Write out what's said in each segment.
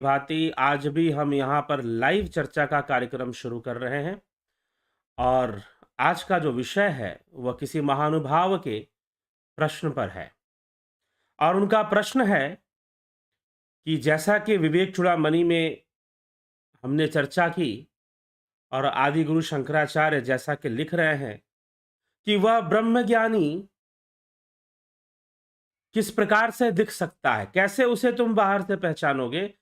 भांति आज भी हम यहाँ पर लाइव चर्चा का कार्यक्रम शुरू कर रहे हैं और आज का जो विषय है वह किसी महानुभाव के प्रश्न पर है। और उनका प्रश्न है कि जैसा कि विवेक चूड़ामणि में हमने चर्चा की और आदि गुरु शंकराचार्य जैसा कि लिख रहे हैं कि वह ब्रह्मज्ञानी किस प्रकार से दिख सकता है, कैसे उसे तुम बाहर से पहचानोगे,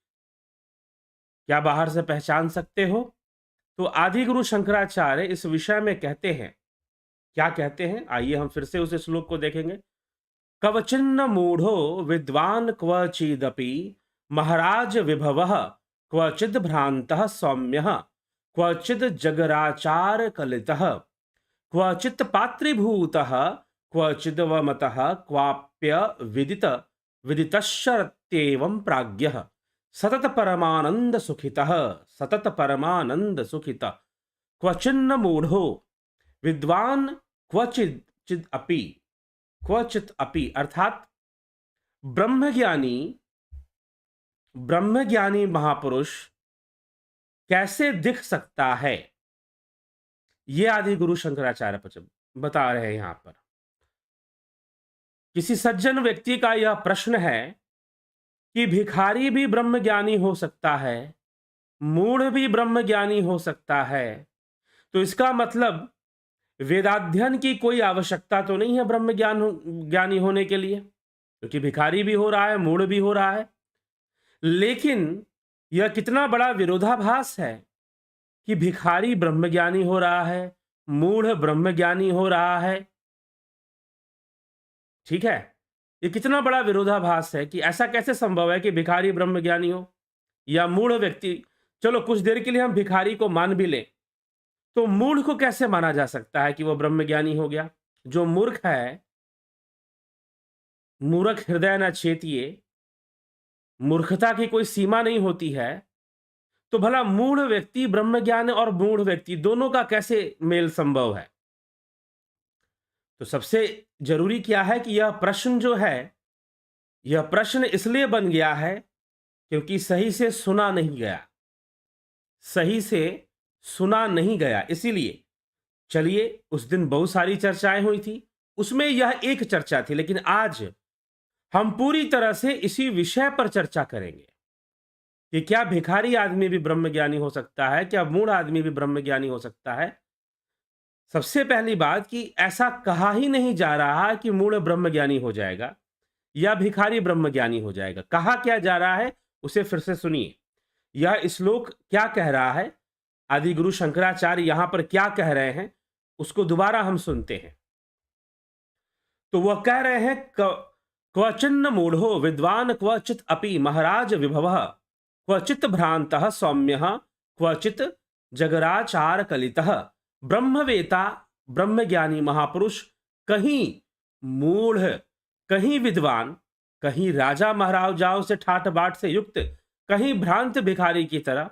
क्या बाहर से पहचान सकते हो? तो आदि गुरु शंकराचार्य इस विषय में कहते हैं, क्या कहते हैं आइए हम फिर से उस श्लोक को देखेंगे। कवचिन्न मूढ़ो विद्वान क्वचिदपि महाराज विभवः क्वचिद भ्रांतः सौम्यः क्वचिद जगराचार कलितः क्वचित पात्रीभूतः क्वचिदवमतः क्वाप्य विदित विदितश्चरत्येवं प्राज्ञः सतत परमानंद सुखितः सतत परमानंद सुखितः क्वचिन्न मूढ़ो विद्वान क्वचित अपि अर्थात ब्रह्मज्ञानी ब्रह्मज्ञानी महापुरुष कैसे दिख सकता है, ये आदि गुरु शंकराचार्य बता रहे हैं। यहां पर किसी सज्जन व्यक्ति का यह प्रश्न है कि भिखारी भी ब्रह्मज्ञानी हो सकता है, मूढ़ भी ब्रह्मज्ञानी हो सकता है, तो इसका मतलब वेदाध्ययन की कोई आवश्यकता तो नहीं है ज्ञानी होने के लिए, क्योंकि भिखारी भी हो रहा है, मूढ़ भी हो रहा है। लेकिन यह कितना बड़ा विरोधाभास है कि भिखारी ब्रह्मज्ञानी हो रहा है, मूढ़ ब्रह्मज्ञानी हो रहा है। ठीक है, ये कितना बड़ा विरोधाभास है कि ऐसा कैसे संभव है कि भिखारी ब्रह्मज्ञानी हो या मूढ़ व्यक्ति। चलो कुछ देर के लिए हम भिखारी को मान भी लें, तो मूढ़ को कैसे माना जा सकता है कि वह ब्रह्मज्ञानी हो गया? जो मूर्ख है, मूर्ख हृदय न चेतिए, मूर्खता की कोई सीमा नहीं होती है, तो भला मूढ़ व्यक्ति ब्रह्मज्ञान और मूढ़ व्यक्ति दोनों का कैसे मेल संभव है? तो सबसे जरूरी क्या है कि यह प्रश्न जो है, यह प्रश्न इसलिए बन गया है क्योंकि सही से सुना नहीं गया, सही से सुना नहीं गया। इसीलिए चलिए, उस दिन बहुत सारी चर्चाएं हुई थी, उसमें यह एक चर्चा थी, लेकिन आज हम पूरी तरह से इसी विषय पर चर्चा करेंगे कि क्या भिखारी आदमी भी ब्रह्मज्ञानी हो सकता है, क्या मूढ़ आदमी भी ब्रह्मज्ञानी हो सकता है। सबसे पहली बात कि ऐसा कहा ही नहीं जा रहा कि मूढ़ ब्रह्मज्ञानी हो जाएगा या भिखारी ब्रह्मज्ञानी हो जाएगा। कहा क्या जा रहा है उसे फिर से सुनिए। यह श्लोक क्या कह रहा है, आदि गुरु शंकराचार्य यहां पर क्या कह रहे हैं, उसको दोबारा हम सुनते हैं। तो वह कह रहे हैं क्वचिन्न मूढ़ो विद्वान क्वचित अपि महाराज विभवः क्वचित भ्रांतः सौम्यः क्वचित जगराचार कलितः। ब्रह्मवेता ब्रह्मज्ञानी महापुरुष कहीं मूढ़, कहीं विद्वान, कहीं राजा महाराजाओं से ठाट बाट से युक्त, कहीं भ्रांत भिखारी की तरह,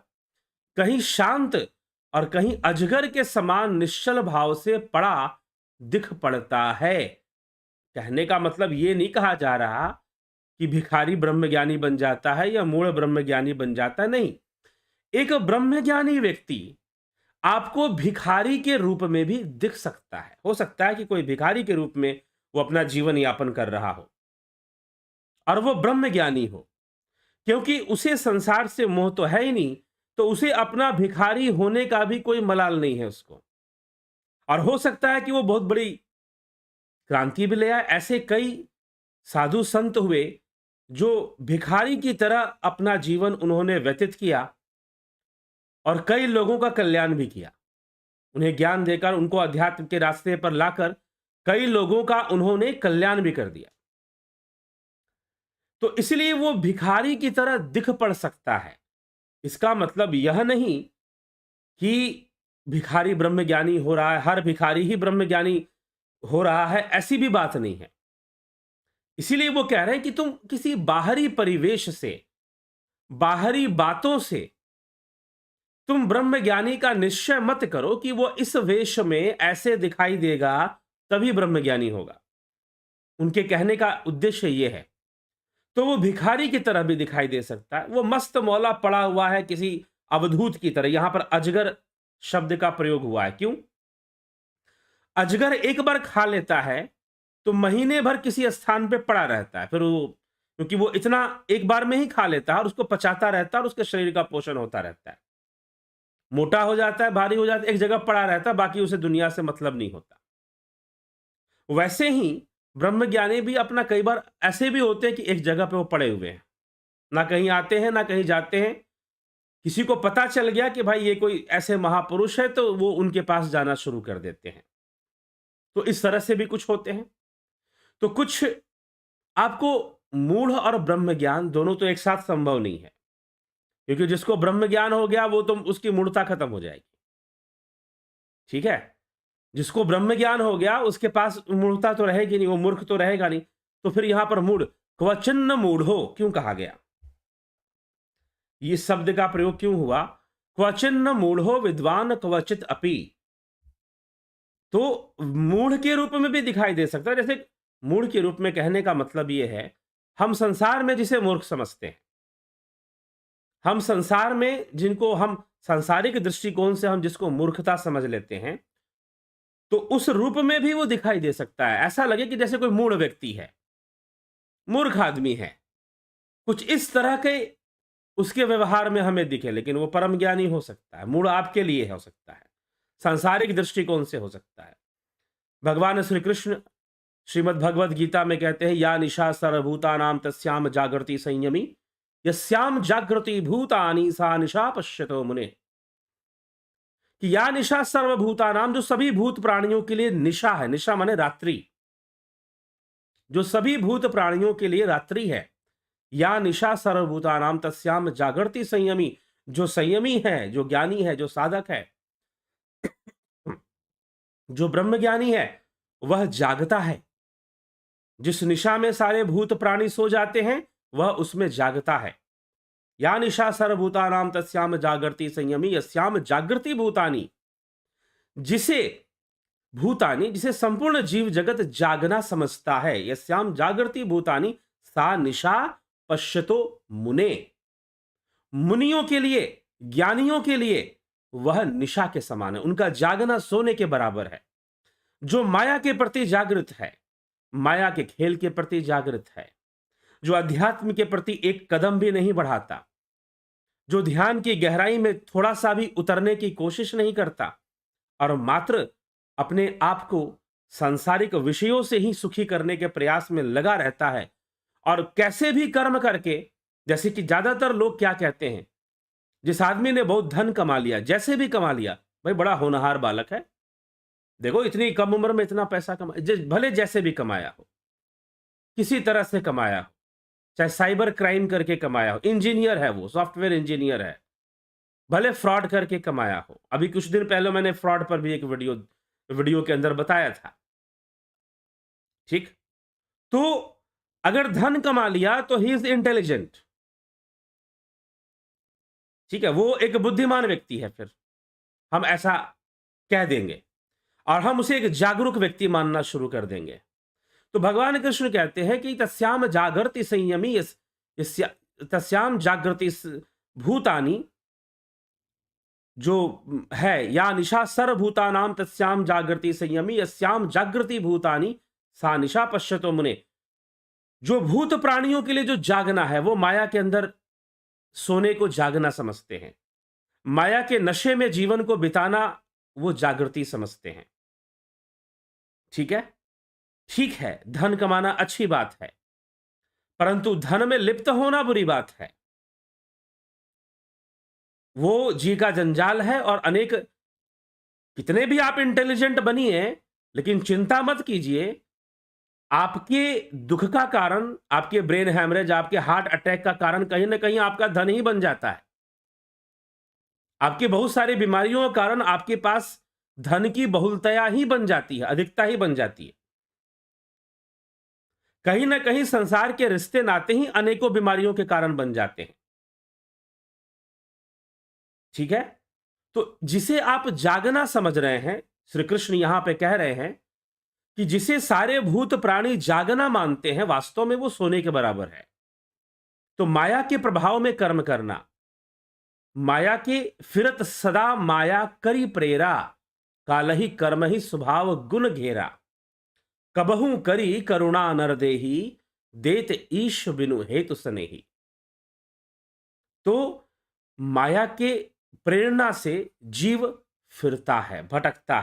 कहीं शांत और कहीं अजगर के समान निश्चल भाव से पड़ा दिख पड़ता है। कहने का मतलब ये नहीं कहा जा रहा कि भिखारी ब्रह्मज्ञानी बन जाता है या मूढ़ ब्रह्मज्ञानी बन जाता है, नहीं। एक ब्रह्मज्ञानी व्यक्ति आपको भिखारी के रूप में भी दिख सकता है। हो सकता है कि कोई भिखारी के रूप में वो अपना जीवन यापन कर रहा हो और वो ब्रह्मज्ञानी हो, क्योंकि उसे संसार से मोह तो है ही नहीं, तो उसे अपना भिखारी होने का भी कोई मलाल नहीं है उसको। और हो सकता है कि वो बहुत बड़ी क्रांति भी ले आए। ऐसे कई साधु संत हुए जो भिखारी की तरह अपना जीवन उन्होंने व्यतीत किया और कई लोगों का कल्याण भी किया। उन्हें ज्ञान देकर, उनको अध्यात्म के रास्ते पर लाकर कई लोगों का उन्होंने कल्याण भी कर दिया। तो इसलिए वो भिखारी की तरह दिख पड़ सकता है। इसका मतलब यह नहीं कि भिखारी ब्रह्मज्ञानी हो रहा है, हर भिखारी ही ब्रह्मज्ञानी हो रहा है, ऐसी भी बात नहीं है। इसीलिए वो कह रहे हैं कि तुम किसी बाहरी परिवेश से, बाहरी बातों से तुम ब्रह्मज्ञानी का निश्चय मत करो कि वो इस वेश में ऐसे दिखाई देगा तभी ब्रह्मज्ञानी होगा। उनके कहने का उद्देश्य यह है। तो वो भिखारी की तरह भी दिखाई दे सकता है। वो मस्त मौला पड़ा हुआ है किसी अवधूत की तरह। यहां पर अजगर शब्द का प्रयोग हुआ है। क्यों? अजगर एक बार खा लेता है तो महीने भर किसी स्थान पे पड़ा रहता है। फिर वो, क्योंकि वो इतना एक बार में ही खा लेता है और उसको पचाता रहता है और उसके शरीर का पोषण होता रहता है। मोटा हो जाता है, भारी हो जाता है, एक जगह पड़ा रहता है, बाकी उसे दुनिया से मतलब नहीं होता। वैसे ही ब्रह्मज्ञानी भी अपना कई बार ऐसे भी होते हैं कि एक जगह पे वो पड़े हुए हैं, ना कहीं आते हैं ना कहीं जाते हैं। किसी को पता चल गया कि भाई ये कोई ऐसे महापुरुष है, तो वो उनके पास जाना शुरू कर देते हैं। तो इस तरह से भी कुछ होते हैं। तो कुछ आपको मूढ़ और ब्रह्म ज्ञान दोनों तो एक साथ संभव नहीं है, क्योंकि जिसको ब्रह्म ज्ञान हो गया वो तो उसकी मूढ़ता खत्म हो जाएगी। ठीक है? जिसको ब्रह्म ज्ञान हो गया उसके पास मूढ़ता तो रहेगी नहीं, वो मूर्ख तो रहेगा नहीं। तो फिर यहां पर मूढ़, क्वचिन्न मूढ़ो क्यों कहा गया? ये शब्द का प्रयोग क्यों हुआ? क्वचिन्न मूढ़ो विद्वान क्वचित अपि। तो मूढ़ के रूप में भी दिखाई दे सकता है। जैसे मूढ़ के रूप में कहने का मतलब यह है, हम संसार में जिसे मूर्ख समझते हैं, हम संसार में जिनको हम सांसारिक दृष्टिकोण से हम जिसको मूर्खता समझ लेते हैं, तो उस रूप में भी वो दिखाई दे सकता है। ऐसा लगे कि जैसे कोई मूढ़ व्यक्ति है, मूर्ख आदमी है, कुछ इस तरह के उसके व्यवहार में हमें दिखे, लेकिन वो परम ज्ञानी हो सकता है। मूढ़ आपके लिए हो सकता है, सांसारिक दृष्टिकोण से हो सकता है। भगवान श्री कृष्ण श्रीमद् भगवद गीता में कहते हैं, या निशा सर्वभूतानां तस्याम जागृति संयमी, यस्याम जागृति भूतानि सा निशा पश्यतो मुने। कि या निशा सर्वभूतानाम, जो सभी भूत प्राणियों के लिए निशा है। निशा माने रात्रि, जो सभी भूत प्राणियों के लिए रात्रि है। या निशा सर्वभूतानाम तस्याम जागृति संयमी, जो संयमी है, जो ज्ञानी है, जो साधक है, जो ब्रह्मज्ञानी है, वह जागता है। जिस निशा में सारे भूत प्राणी सो जाते हैं, वह उसमें जागता है। या निशा सर्वभूतानाम तस्याम जागृति संयमी, यस्याम जागृति भूतानि, जिसे भूतानि, जिसे संपूर्ण जीव जगत जागना समझता है। यस्याम जागृति भूतानि सा निशा पश्यतो मुने। मुनियों के लिए, ज्ञानियों के लिए वह निशा के समान है, उनका जागना सोने के बराबर है। जो माया के प्रति जागृत है, माया के खेल के प्रति जागृत है, जो अध्यात्म के प्रति एक कदम भी नहीं बढ़ाता, जो ध्यान की गहराई में थोड़ा सा भी उतरने की कोशिश नहीं करता और मात्र अपने आप को सांसारिक विषयों से ही सुखी करने के प्रयास में लगा रहता है, और कैसे भी कर्म करके, जैसे कि ज्यादातर लोग क्या कहते हैं, जिस आदमी ने बहुत धन कमा लिया, जैसे भी कमा लिया, भाई बड़ा होनहार बालक है, देखो इतनी कम उम्र में इतना पैसा कमा, भले जैसे भी कमाया हो, किसी तरह से कमाया हो, चाहे साइबर क्राइम करके कमाया हो, इंजीनियर है, वो सॉफ्टवेयर इंजीनियर है, भले फ्रॉड करके कमाया हो। अभी कुछ दिन पहले मैंने फ्रॉड पर भी एक वीडियो के अंदर बताया था। ठीक? तो अगर धन कमा लिया तो ही इज इंटेलिजेंट। ठीक है, वो एक बुद्धिमान व्यक्ति है, फिर हम ऐसा कह देंगे और हम उसे एक जागरूक व्यक्ति मानना शुरू कर देंगे। तो भगवान कृष्ण कहते हैं कि तस्याम जागृति संयमी, तस्याम जागृति भूतानि, जो है, या निशा सर्वभूतानाम तस्याम जागृति संयमी, यस्याम जागृति भूतानि सा निशा पश्यतो मुने। जो भूत प्राणियों के लिए जो जागना है, वो माया के अंदर सोने को जागना समझते हैं, माया के नशे में जीवन को बिताना वो जागृति समझते हैं। ठीक है? ठीक है, धन कमाना अच्छी बात है, परंतु धन में लिप्त होना बुरी बात है। वो जी का जंजाल है, और अनेक, कितने भी आप इंटेलिजेंट बनिए, लेकिन चिंता मत कीजिए, आपके दुख का कारण, आपके ब्रेन हैमरेज, आपके हार्ट अटैक का कारण कहीं ना कहीं आपका धन ही बन जाता है। आपकी बहुत सारी बीमारियों का कारण आपके पास धन की बहुलतया ही बन जाती है, अधिकता ही बन जाती है। कहीं ना कहीं संसार के रिश्ते नाते ही अनेकों बीमारियों के कारण बन जाते हैं। ठीक है? तो जिसे आप जागना समझ रहे हैं, श्री कृष्ण यहां पे कह रहे हैं कि जिसे सारे भूत प्राणी जागना मानते हैं, वास्तव में वो सोने के बराबर है। तो माया के प्रभाव में कर्म करना, माया के फिरत सदा माया करी प्रेरा, कालहि कर्म ही स्वभाव गुण घेरा, कबहू करी करुणा नर देही, देत ईश बिनु हेतु सनेही। तो माया के प्रेरणा से जीव फिरता है, भटकता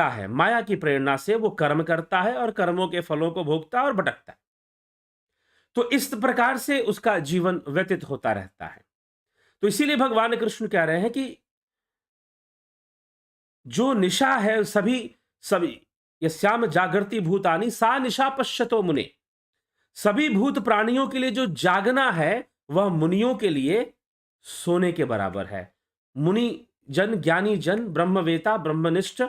है। माया की प्रेरणा से वो कर्म करता है और कर्मों के फलों को भोगता है और भटकता है। तो इस प्रकार से उसका जीवन व्यतीत होता रहता है। तो इसीलिए भगवान कृष्ण कह रहे हैं कि जो निशा है सभी सभी यस्याम जागृति भूतानि सा निशा पश्यतो मुने, सभी भूत प्राणियों के लिए जो जागना है वह मुनियों के लिए सोने के बराबर है। मुनि जन, ज्ञानी जन, ब्रह्मवेता, ब्रह्मनिष्ठ,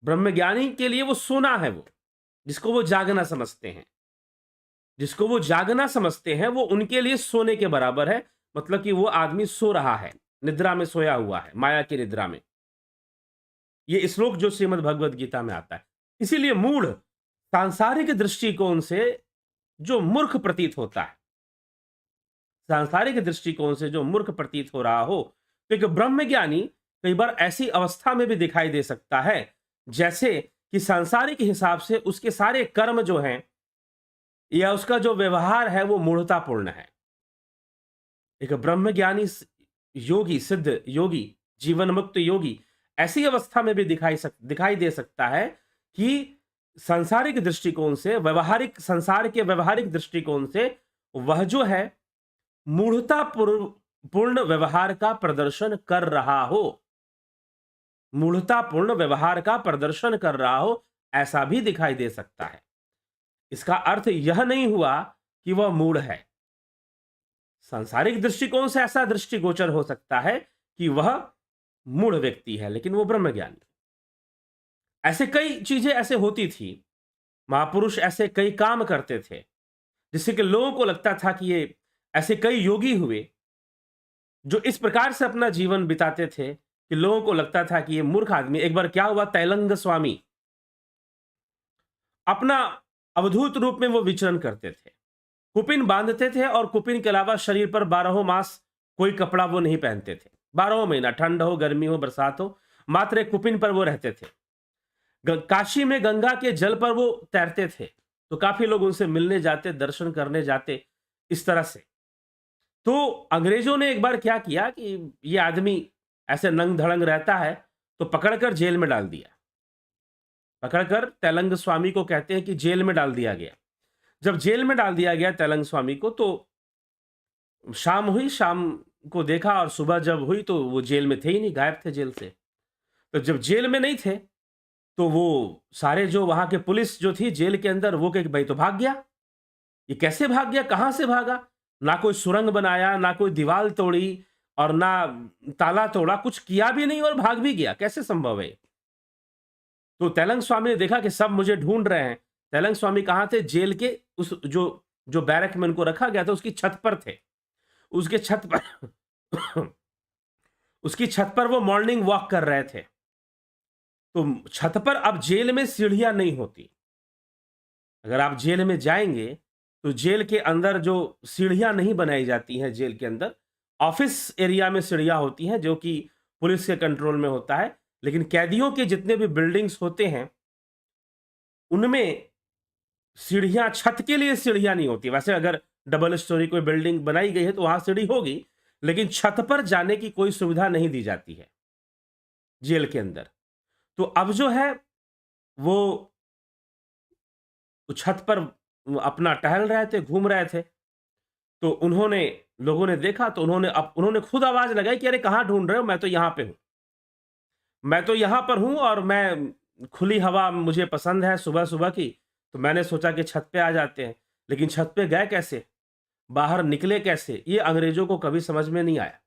ब्रह्मज्ञानी के लिए वो सोना है, वो जिसको वो जागना समझते हैं, जिसको वो जागना समझते हैं वो उनके लिए सोने के बराबर है। मतलब कि वो आदमी सो रहा है, निद्रा में सोया हुआ है, माया की निद्रा में। ये श्लोक जो श्रीमद् भगवद गीता में आता है। इसीलिए मूढ़ सांसारिक दृष्टिकोण से जो मूर्ख प्रतीत होता है, सांसारिक दृष्टिकोण से जो मूर्ख प्रतीत हो रहा हो, तो एक ब्रह्मज्ञानी कई बार ऐसी अवस्था में भी दिखाई दे सकता है जैसे कि सांसारिक हिसाब से उसके सारे कर्म जो हैं या उसका जो व्यवहार है वो मूढ़तापूर्ण है। एक ब्रह्मज्ञानी योगी, सिद्ध योगी, जीवन मुक्त योगी ऐसी अवस्था में भी दिखाई दे सकता है कि सांसारिक दृष्टिकोण से, व्यवहारिक संसार के व्यवहारिक दृष्टिकोण से वह जो है मूढ़ता पूर्ण व्यवहार का प्रदर्शन कर रहा हो, मूढ़तापूर्ण व्यवहार का प्रदर्शन कर रहा हो, ऐसा भी दिखाई दे सकता है। इसका अर्थ यह नहीं हुआ कि वह मूढ़ है। सांसारिक दृष्टिकोण से ऐसा दृष्टिगोचर हो सकता है कि वह मूढ़ व्यक्ति है, लेकिन वो ब्रह्मज्ञानी। ऐसे कई चीजें ऐसे होती थी, महापुरुष ऐसे कई काम करते थे जिससे कि लोगों को लगता था कि ये ऐसे कई योगी हुए जो इस प्रकार से अपना जीवन बिताते थे कि लोगों को लगता था कि ये मूर्ख आदमी। एक बार क्या हुआ, तैलंग स्वामी अपना अवधूत रूप में वो विचरण करते थे, कुपिन बांधते थे और कुपिन के अलावा शरीर पर 12 मास कोई कपड़ा वो नहीं पहनते थे। 12 महीना, ठंड हो, गर्मी हो, बरसात हो, मात्र एक कुपिन पर वो रहते थे। काशी में गंगा के जल पर वो तैरते थे, तो काफी लोग उनसे मिलने जाते, दर्शन करने जाते, इस तरह से। तो अंग्रेजों ने एक बार क्या किया कि ये आदमी ऐसे नंग धड़ंग रहता है, तो पकड़कर जेल में डाल दिया। पकड़कर तैलंग स्वामी को कहते हैं कि जेल में डाल दिया गया। जब जेल में डाल दिया गया तैलंग स्वामी को, तो शाम हुई, शाम को देखा और सुबह जब हुई तो वो जेल में थे ही नहीं, गायब थे जेल से। तो जब जेल में नहीं थे तो वो सारे जो वहां के पुलिस जो थी जेल के अंदर, वो कहे भाई तो भाग गया। ये कैसे भाग गया, कहां से भागा? ना कोई सुरंग बनाया, ना कोई दीवार तोड़ी और ना ताला तोड़ा, कुछ किया भी नहीं और भाग भी गया, कैसे संभव है? तो तैलंग स्वामी ने देखा कि सब मुझे ढूंढ रहे हैं। तैलंग स्वामी कहां थे? जेल के उस जो बैरक में उनको रखा गया था उसकी छत पर थे। उसके छत पर उसकी छत पर वो मॉर्निंग वॉक कर रहे थे। तो छत पर अब जेल में सीढ़ियां नहीं होती। अगर आप जेल में जाएंगे तो जेल के अंदर जो सीढ़ियां नहीं बनाई जाती हैं, जेल के अंदर ऑफिस एरिया में सीढ़ियां होती हैं जो कि पुलिस के कंट्रोल में होता है, लेकिन कैदियों के जितने भी बिल्डिंग्स होते हैं उनमें सीढ़ियां, छत के लिए सीढ़ियां नहीं होती। वैसे अगर डबल स्टोरी कोई बिल्डिंग बनाई गई है तो वहां सीढ़ी होगी, लेकिन छत पर जाने की कोई सुविधा नहीं दी जाती है जेल के अंदर। तो अब जो है वो छत पर अपना टहल रहे थे, घूम रहे थे। तो लोगों ने देखा तो उन्होंने खुद आवाज लगाई कि अरे कहां ढूंढ रहे हो, मैं तो यहां पे हूं, मैं तो यहां पर हूं और मैं खुली हवा मुझे पसंद है सुबह सुबह की। तो मैंने सोचा कि छत पे आ जाते हैं, लेकिन छत पे गए कैसे, बाहर निकले कैसे, ये अंग्रेजों को कभी समझ में नहीं आया।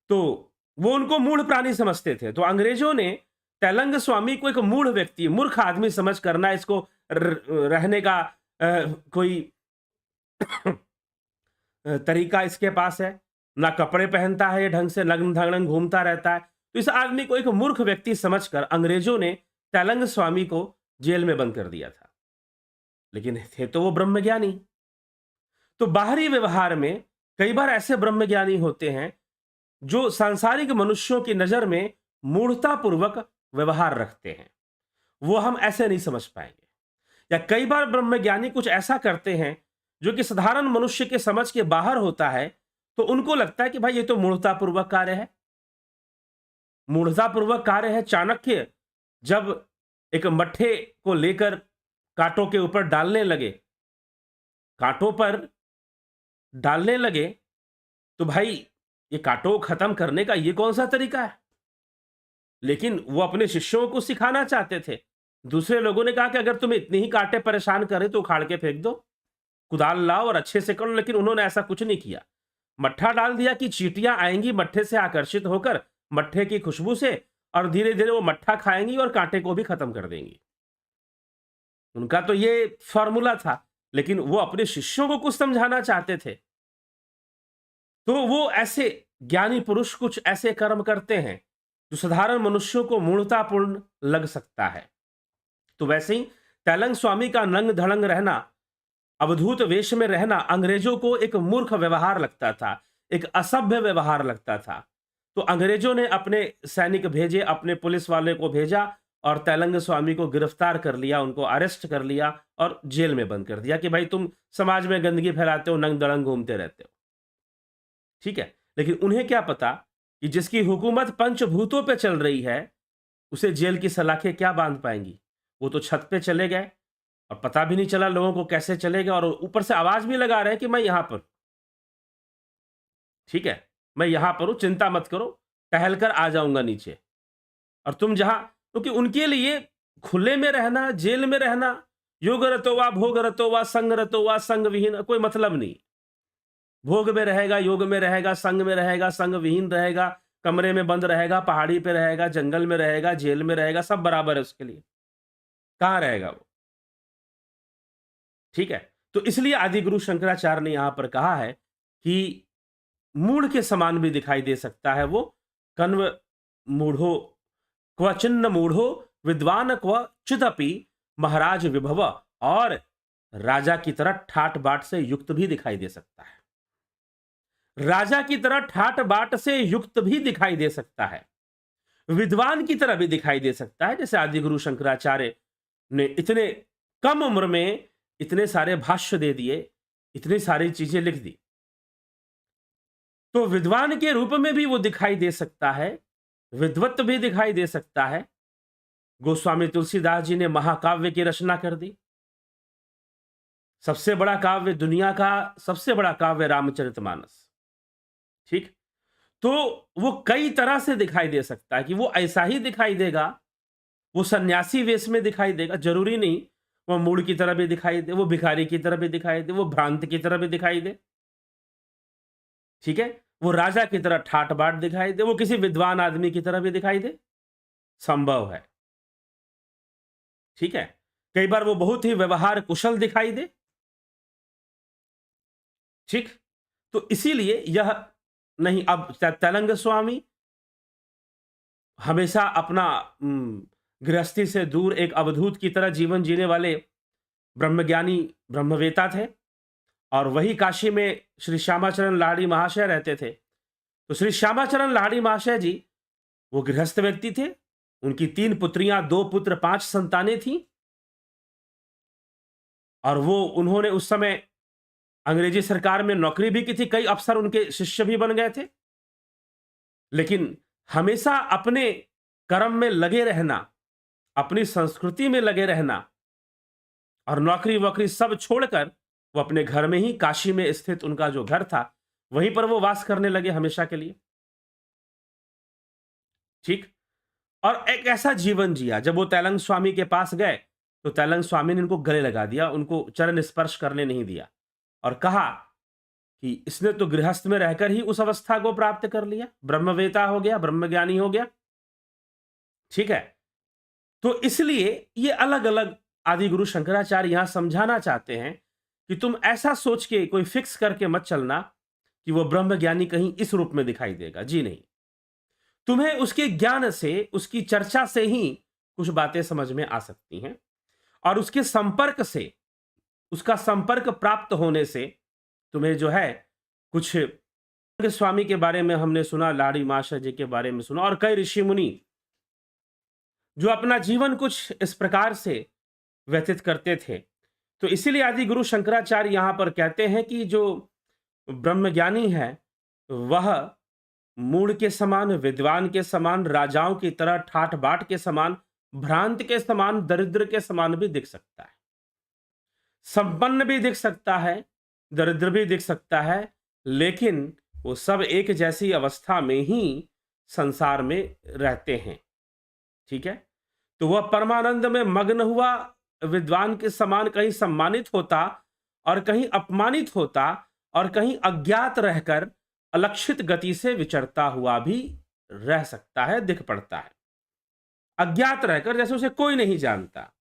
तो वो उनको मूढ़ प्राणी समझते थे। तो अंग्रेजों ने तैलंग स्वामी को एक मूढ़ व्यक्ति, मूर्ख आदमी समझ करना, इसको रहने का कोई तरीका इसके पास है, ना कपड़े पहनता है ये ढंग से, नग्न धड़ंग घूमता रहता है। तो इस आदमी को एक मूर्ख व्यक्ति समझकर अंग्रेजों ने तैलंग स्वामी को जेल में बंद कर दिया था। लेकिन थे तो वो ब्रह्मज्ञानी, तो बाहरी व्यवहार में कई बार ऐसे ब्रह्मज्ञानी होते हैं जो सांसारिक मनुष्यों की नजर में मूढ़तापूर्वक व्यवहार रखते हैं, वो हम ऐसे नहीं समझ पाएंगे। या कई बार ब्रह्मज्ञानी कुछ ऐसा करते हैं जो कि साधारण मनुष्य के समझ के बाहर होता है, तो उनको लगता है कि भाई ये तो मूढ़तापूर्वक कार्य है। मूढ़तापूर्वक कार्य है। चाणक्य जब एक मट्ठे को लेकर कांटों के ऊपर डालने लगे, कांटों पर डालने लगे, तो भाई ये कांटों को खत्म करने का ये कौन सा तरीका है? लेकिन वो अपने शिष्यों को सिखाना चाहते थे। दूसरे लोगों ने कहा कि अगर तुम्हें इतनी ही कांटे परेशान करे तो उखाड़ के फेंक दो, कुदाल लाओ और अच्छे से करो। लेकिन उन्होंने ऐसा कुछ नहीं किया। मट्ठा डाल दिया कि चींटियां आएंगी मट्ठे से आकर्षित होकर, मट्ठे की खुशबू से, और धीरे धीरे वो मट्ठा खाएंगी और कांटे को भी खत्म कर देंगी। उनका तो ये फॉर्मूला था, लेकिन वो अपने शिष्यों को कुछ समझाना चाहते थे। तो वो ऐसे ज्ञानी पुरुष कुछ ऐसे कर्म करते हैं जो साधारण मनुष्यों को मूढ़तापूर्ण लग सकता है। तो वैसे ही तैलंग स्वामी का नंग धड़ंग रहना, अवधूत वेश में रहना अंग्रेजों को एक मूर्ख व्यवहार लगता था, एक असभ्य व्यवहार लगता था। तो अंग्रेजों ने अपने सैनिक भेजे, अपने पुलिस वाले को भेजा और तैलंग स्वामी को गिरफ्तार कर लिया, उनको अरेस्ट कर लिया और जेल में बंद कर दिया कि भाई तुम समाज में गंदगी फैलाते हो, नंग धड़ंग घूमते रहते हो। ठीक है, लेकिन उन्हें क्या पता कि जिसकी हुकूमत पंचभूतों पे चल रही है, उसे जेल की सलाखें क्या बांध पाएंगी। वो तो छत पे चले गए और पता भी नहीं चला लोगों को कैसे चले गए, और ऊपर से आवाज भी लगा रहे हैं कि मैं यहां पर, ठीक है, मैं यहां पर हूं, चिंता मत करो, टहलकर आ जाऊंगा नीचे। और तुम जहां, क्योंकि उनके लिए खुले में रहना, जेल में रहना, योग रतो वा भोग रतो वा संग रतो वा संग विहीन, कोई मतलब नहीं। भोग में रहेगा, योग में रहेगा, संग में रहेगा, संग विहीन रहेगा, कमरे में बंद रहेगा, पहाड़ी पे रहेगा, जंगल में रहेगा, जेल में रहेगा, सब बराबर है उसके लिए। कहां रहेगा वो? ठीक है, तो इसलिए आदि गुरु शंकराचार्य ने यहां पर कहा है कि मूढ़ के समान भी दिखाई दे सकता है वो। कन्व मूढ़ो क्वचिन्न मूढ़ो विद्वान क्वचिदपि महाराज विभव, और राजा की तरह ठाट बाट से युक्त भी दिखाई दे सकता है। राजा की तरह ठाट बाट से युक्त भी दिखाई दे सकता है, विद्वान की तरह भी दिखाई दे सकता है। जैसे आदि गुरु शंकराचार्य ने इतने कम उम्र में इतने सारे भाष्य दे दिए, इतनी सारी चीजें लिख दी, तो विद्वान के रूप में भी वो दिखाई दे सकता है, विद्वत भी दिखाई दे सकता है। गोस्वामी तुलसीदास जी ने महाकाव्य की रचना कर दी। सबसे बड़ा काव्य, दुनिया का सबसे बड़ा काव्य रामचरितमानस। ठीक, तो वो कई तरह से दिखाई दे सकता है कि वो ऐसा ही दिखाई देगा, वो सन्यासी वेश में दिखाई देगा, जरूरी नहीं वो मूढ़ की तरह भी दिखाई दे, वो भिखारी की तरह भी दिखाई दे, वो भ्रांत की तरह भी दिखाई दे। ठीक है, वो राजा की तरह ठाट बाट दिखाई दे, वो किसी विद्वान आदमी की तरह भी दिखाई दे, संभव है। ठीक है, कई बार वो बहुत ही व्यवहार कुशल दिखाई दे। ठीक, तो इसीलिए यह नहीं, अब तैलंग स्वामी हमेशा अपना गृहस्थी से दूर एक अवधूत की तरह जीवन जीने वाले ब्रह्मज्ञानी ब्रह्मवेता थे, और वही काशी में श्री श्यामाचरण लाहिड़ी महाशय रहते थे। तो श्री श्यामाचरण लाहिड़ी महाशय जी वो गृहस्थ व्यक्ति थे, उनकी 3 पुत्रियां, 2 पुत्र, 5 संतानें थीं, और वो उन्होंने उस समय अंग्रेजी सरकार में नौकरी भी की थी, कई अफसर उनके शिष्य भी बन गए थे। लेकिन हमेशा अपने कर्म में लगे रहना, अपनी संस्कृति में लगे रहना, और नौकरी वोकरी सब छोड़कर वो अपने घर में ही, काशी में स्थित उनका जो घर था, वहीं पर वो वास करने लगे हमेशा के लिए। ठीक, और एक ऐसा जीवन जिया, जब वो तैलंग स्वामी के पास गए तो तैलंग स्वामी ने उनको गले लगा दिया, उनको चरण स्पर्श करने नहीं दिया, और कहा कि इसने तो गृहस्थ में रहकर ही उस अवस्था को प्राप्त कर लिया, ब्रह्मवेता हो गया, ब्रह्मज्ञानी हो गया। ठीक है, तो इसलिए ये अलग अलग आदि गुरु शंकराचार्य यहां समझाना चाहते हैं कि तुम ऐसा सोच के कोई फिक्स करके मत चलना कि वो ब्रह्मज्ञानी कहीं इस रूप में दिखाई देगा। जी नहीं, तुम्हें उसके ज्ञान से, उसकी चर्चा से ही कुछ बातें समझ में आ सकती हैं, और उसके संपर्क से, उसका संपर्क प्राप्त होने से तुम्हें जो है कुछ स्वामी के बारे में हमने सुना, लाड़ी मास्टर जी के बारे में सुना, और कई ऋषि मुनि जो अपना जीवन कुछ इस प्रकार से व्यतीत करते थे। तो इसीलिए आदि गुरु शंकराचार्य यहां पर कहते हैं कि जो ब्रह्मज्ञानी है वह मूढ़ के समान, विद्वान के समान, राजाओं की तरह ठाट बाट के समान, भ्रांत के समान, दरिद्र के समान भी दिख सकता है, संपन्न भी दिख सकता है, दरिद्र भी दिख सकता है, लेकिन वो सब एक जैसी अवस्था में ही संसार में रहते हैं। ठीक है, तो वह परमानंद में मग्न हुआ विद्वान के समान कहीं सम्मानित होता और कहीं अपमानित होता, और कहीं अज्ञात रहकर अलक्षित गति से विचरता हुआ भी रह सकता है, दिख पड़ता है। अज्ञात रहकर, जैसे उसे कोई नहीं जानता,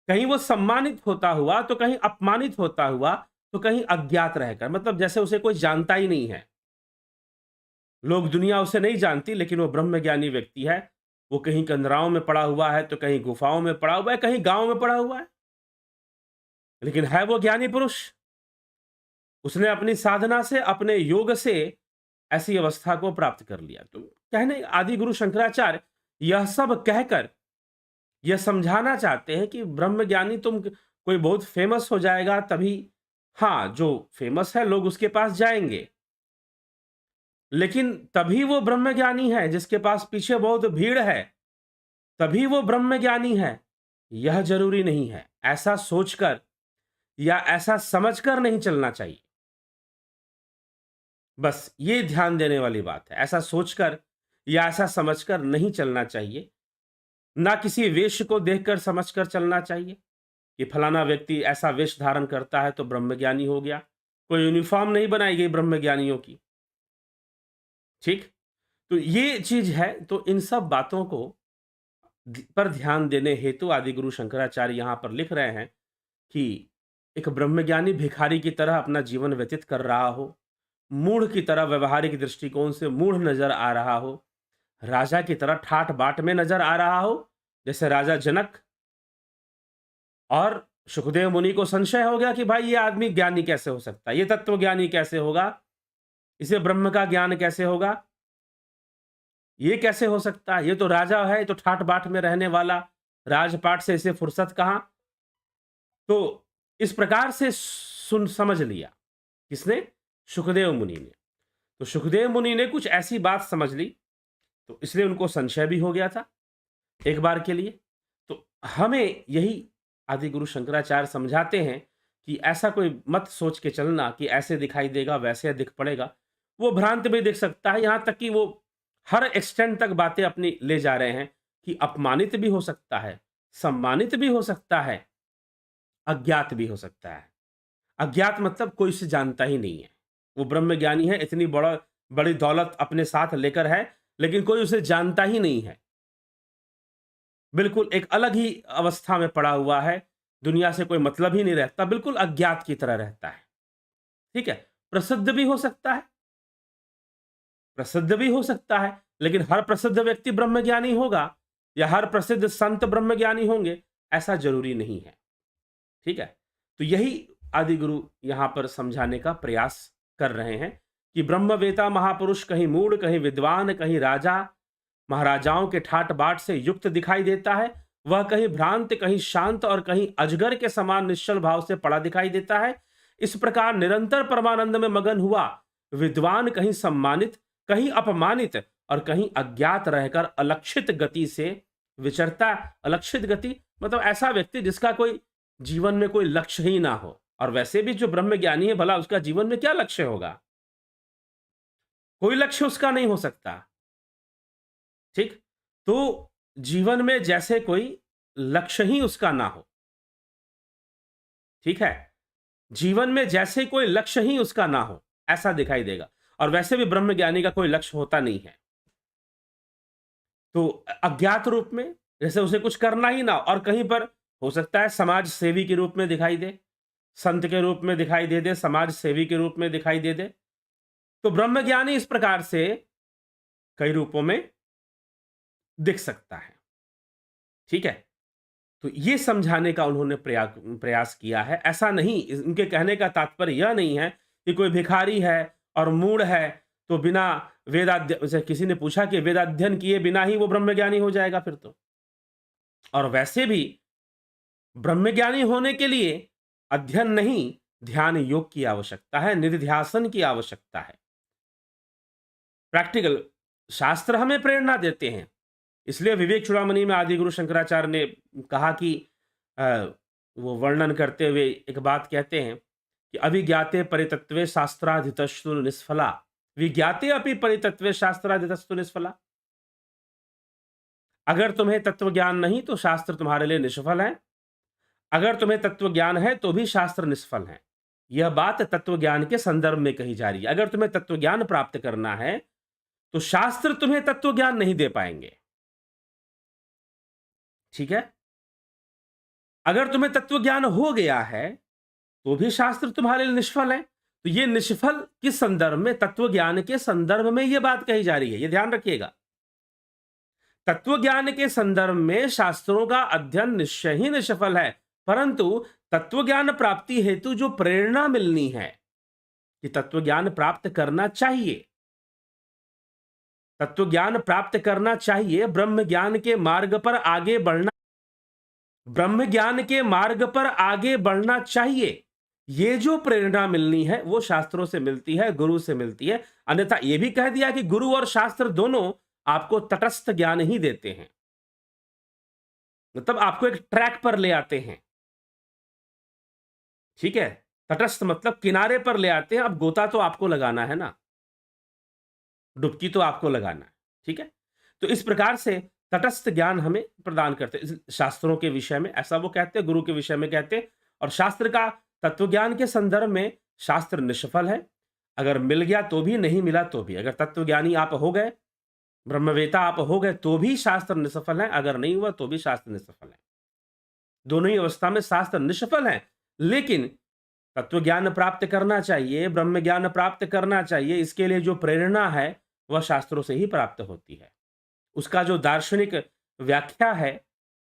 कहीं वो सम्मानित होता हुआ तो कहीं अपमानित होता हुआ, तो कहीं अज्ञात रहकर, मतलब जैसे उसे कोई जानता ही नहीं है। लोग, दुनिया उसे नहीं जानती, लेकिन वो ब्रह्मज्ञानी व्यक्ति है। वो कहीं कंदराओं में पड़ा हुआ है, तो कहीं गुफाओं में पड़ा हुआ है, कहीं गांव में पड़ा हुआ है, लेकिन है वो ज्ञानी पुरुष। उसने अपनी साधना से, अपने योग से ऐसी अवस्था को प्राप्त कर लिया। तो कहने आदि गुरु शंकराचार्य यह सब कहकर यह समझाना चाहते हैं कि ब्रह्मज्ञानी, तुम कोई बहुत फेमस हो जाएगा तभी, हाँ, जो फेमस है लोग उसके पास जाएंगे, लेकिन तभी वो ब्रह्मज्ञानी है जिसके पास पीछे बहुत भीड़ है, तभी वो ब्रह्मज्ञानी है, यह जरूरी नहीं है। ऐसा सोचकर या ऐसा समझकर नहीं चलना चाहिए। बस ये ध्यान देने वाली बात है। ऐसा सोचकर या ऐसा समझकर नहीं चलना चाहिए। ना किसी वेश को देखकर समझकर चलना चाहिए कि फलाना व्यक्ति ऐसा वेश धारण करता है तो ब्रह्मज्ञानी हो गया। कोई यूनिफॉर्म नहीं बनाई गई ब्रह्मज्ञानियों की। ठीक, तो ये चीज है। तो इन सब बातों को पर ध्यान देने हेतु आदि गुरु शंकराचार्य यहां पर लिख रहे हैं कि एक ब्रह्मज्ञानी भिखारी की तरह अपना जीवन व्यतीत कर रहा हो, मूढ़ की तरह व्यवहारिक दृष्टिकोण से मूढ़ नजर आ रहा हो, राजा की तरह ठाट बाट में नजर आ रहा हो, जैसे राजा जनक। और सुखदेव मुनि को संशय हो गया कि भाई ये आदमी ज्ञानी कैसे हो सकता है, ये तत्व ज्ञानी कैसे होगा, इसे ब्रह्म का ज्ञान कैसे होगा, ये कैसे हो सकता है, ये तो राजा है, ये तो ठाट बाट में रहने वाला, राजपाट से इसे फुर्सत कहां। तो इस प्रकार से सुन समझ लिया किसने? सुखदेव मुनि ने। तो सुखदेव मुनि ने कुछ ऐसी बात समझ ली, तो इसलिए उनको संशय भी हो गया था एक बार के लिए। तो हमें यही आदि गुरु शंकराचार्य समझाते हैं कि ऐसा कोई मत सोच के चलना कि ऐसे दिखाई देगा, वैसे दिख पड़ेगा। वो भ्रांत भी दिख सकता है, यहां तक कि वो हर एक्सटेंट तक बातें अपनी ले जा रहे हैं कि अपमानित भी हो सकता है, सम्मानित भी हो सकता है, अज्ञात भी हो सकता है। अज्ञात मतलब कोई उसे जानता ही नहीं है। वो ब्रह्मज्ञानी है, इतनी बड़ी दौलत अपने साथ लेकर है, लेकिन कोई उसे जानता ही नहीं है। बिल्कुल एक अलग ही अवस्था में पड़ा हुआ है, दुनिया से कोई मतलब ही नहीं रहता, बिल्कुल अज्ञात की तरह रहता है। ठीक है, प्रसिद्ध भी हो सकता है, प्रसिद्ध भी हो सकता है, लेकिन हर प्रसिद्ध व्यक्ति ब्रह्मज्ञानी होगा या हर प्रसिद्ध संत ब्रह्मज्ञानी होंगे, ऐसा जरूरी नहीं है। ठीक है, तो यही आदि गुरु यहां पर समझाने का प्रयास कर रहे हैं कि ब्रह्मवेता महापुरुष कहीं मूढ़, कहीं विद्वान, कहीं राजा महाराजाओं के ठाट बाट से युक्त दिखाई देता है, वह कहीं भ्रांत, कहीं शांत और कहीं अजगर के समान निश्चल भाव से पड़ा दिखाई देता है। इस प्रकार निरंतर परमानंद में मगन हुआ विद्वान कहीं सम्मानित, कहीं अपमानित और कहीं अज्ञात रहकर अलक्षित गति से विचरता। अलक्षित गति मतलब ऐसा व्यक्ति जिसका कोई जीवन में कोई लक्ष्य ही ना हो। और वैसे भी जो ब्रह्मज्ञानी है, भला उसका जीवन में क्या लक्ष्य होगा? कोई लक्ष्य उसका नहीं हो सकता। ठीक, तो जीवन में जैसे कोई लक्ष्य ही उसका ना हो, ठीक है, जीवन में जैसे कोई लक्ष्य ही उसका ना हो, ऐसा दिखाई देगा। और वैसे भी ब्रह्मज्ञानी का कोई लक्ष्य होता नहीं है। तो अज्ञात रूप में जैसे उसे कुछ करना ही ना, और कहीं पर हो सकता है समाज सेवी के रूप में दिखाई दे, संत के रूप में दिखाई दे, समाज सेवी के रूप में दिखाई दे। तो ब्रह्मज्ञानी इस प्रकार से कई रूपों में दिख सकता है। ठीक है, तो ये समझाने का उन्होंने प्रयास किया है। ऐसा नहीं, उनके कहने का तात्पर्य यह नहीं है कि कोई भिखारी है और मूढ़ है तो बिना जैसे किसी ने पूछा कि वेदाध्ययन किए बिना ही वो ब्रह्मज्ञानी हो जाएगा फिर तो। और वैसे भी ब्रह्मज्ञानी होने के लिए अध्ययन नहीं, ध्यान योग की आवश्यकता है, निधिध्यासन की आवश्यकता है। प्रैक्टिकल शास्त्र हमें प्रेरणा देते हैं। इसलिए विवेक चूड़ामणि में आदि गुरु शंकराचार्य ने कहा कि वो वर्णन करते हुए एक बात कहते हैं कि अभिज्ञाते परितत्वे शास्त्राधितस्तु निष्फला, विज्ञाते अपि परितत्वे शास्त्राधितस्तु निष्फला। अगर तुम्हें तत्व ज्ञान नहीं तो शास्त्र तुम्हारे लिए निष्फल है, अगर तुम्हें तत्व ज्ञान है तो भी शास्त्र निष्फल है। यह बात तत्व ज्ञान के संदर्भ में कही जा रही है। अगर तुम्हें तत्व ज्ञान प्राप्त करना है तो शास्त्र तुम्हें तत्व ज्ञान नहीं दे पाएंगे। ठीक है, अगर तुम्हें तत्व ज्ञान हो गया है तो भी शास्त्र तुम्हारे लिए निष्फल है। तो ये निष्फल किस संदर्भ में? तत्व ज्ञान के संदर्भ में यह बात कही जा रही है, यह ध्यान रखिएगा। तत्व ज्ञान के संदर्भ में शास्त्रों का अध्ययन निश्चय ही निष्फल है, परंतु तत्व ज्ञान प्राप्ति हेतु जो प्रेरणा मिलनी है कि तत्व ज्ञान प्राप्त करना चाहिए, तत्व ज्ञान प्राप्त करना चाहिए, ब्रह्म ज्ञान के मार्ग पर आगे बढ़ना, ब्रह्म ज्ञान के मार्ग पर आगे बढ़ना चाहिए, ये जो प्रेरणा मिलनी है वो शास्त्रों से मिलती है, गुरु से मिलती है। अन्यथा यह भी कह दिया कि गुरु और शास्त्र दोनों आपको तटस्थ ज्ञान ही देते हैं, मतलब आपको एक ट्रैक पर ले आते हैं। ठीक है, तटस्थ मतलब किनारे पर ले आते हैं। अब गोता तो आपको लगाना है ना, डुबकी तो आपको लगाना है। ठीक है, तो इस प्रकार से तटस्थ ज्ञान हमें प्रदान करते हैं शास्त्रों के विषय में, ऐसा वो कहते हैं, गुरु के विषय में कहते हैं। और शास्त्र का तत्व ज्ञान के संदर्भ में शास्त्र निष्फल है, अगर मिल गया तो भी, नहीं मिला तो भी। अगर तत्व ज्ञानी आप हो गए, ब्रह्मवेता आप हो गए तो भी शास्त्र निष्फल है, अगर नहीं हुआ तो भी शास्त्र निष्फल है। दोनों ही अवस्था में शास्त्र निष्फल है। लेकिन तत्व ज्ञान प्राप्त करना चाहिए, ब्रह्म ज्ञान प्राप्त करना चाहिए, इसके लिए जो प्रेरणा है वह शास्त्रों से ही प्राप्त होती है। उसका जो दार्शनिक व्याख्या है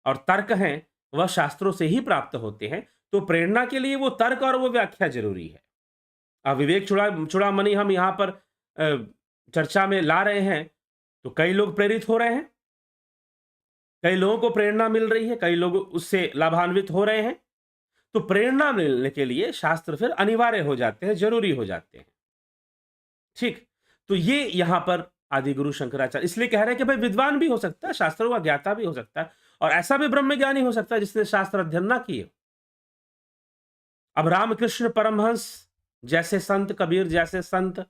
और तर्क है वह शास्त्रों से ही प्राप्त होते हैं। तो प्रेरणा के लिए वो तर्क और वो व्याख्या जरूरी है। अब विवेक चूड़ामणि हम यहां पर चर्चा में ला रहे हैं तो कई लोग प्रेरित हो रहे हैं, कई लोगों को प्रेरणा मिल रही है, कई लोग उससे लाभान्वित हो रहे हैं। तो प्रेरणा मिलने के लिए शास्त्र फिर अनिवार्य हो जाते हैं, जरूरी हो जाते हैं। ठीक, तो ये यहां पर आदि गुरु शंकराचार्य इसलिए कह रहे हैं कि भाई विद्वान भी हो सकता है, शास्त्रों का ज्ञाता भी हो सकता है, और ऐसा भी ब्रह्मज्ञानी हो सकता है जिसने शास्त्र अध्ययन ना किए। अब रामकृष्ण परमहंस जैसे संत, कबीर जैसे संत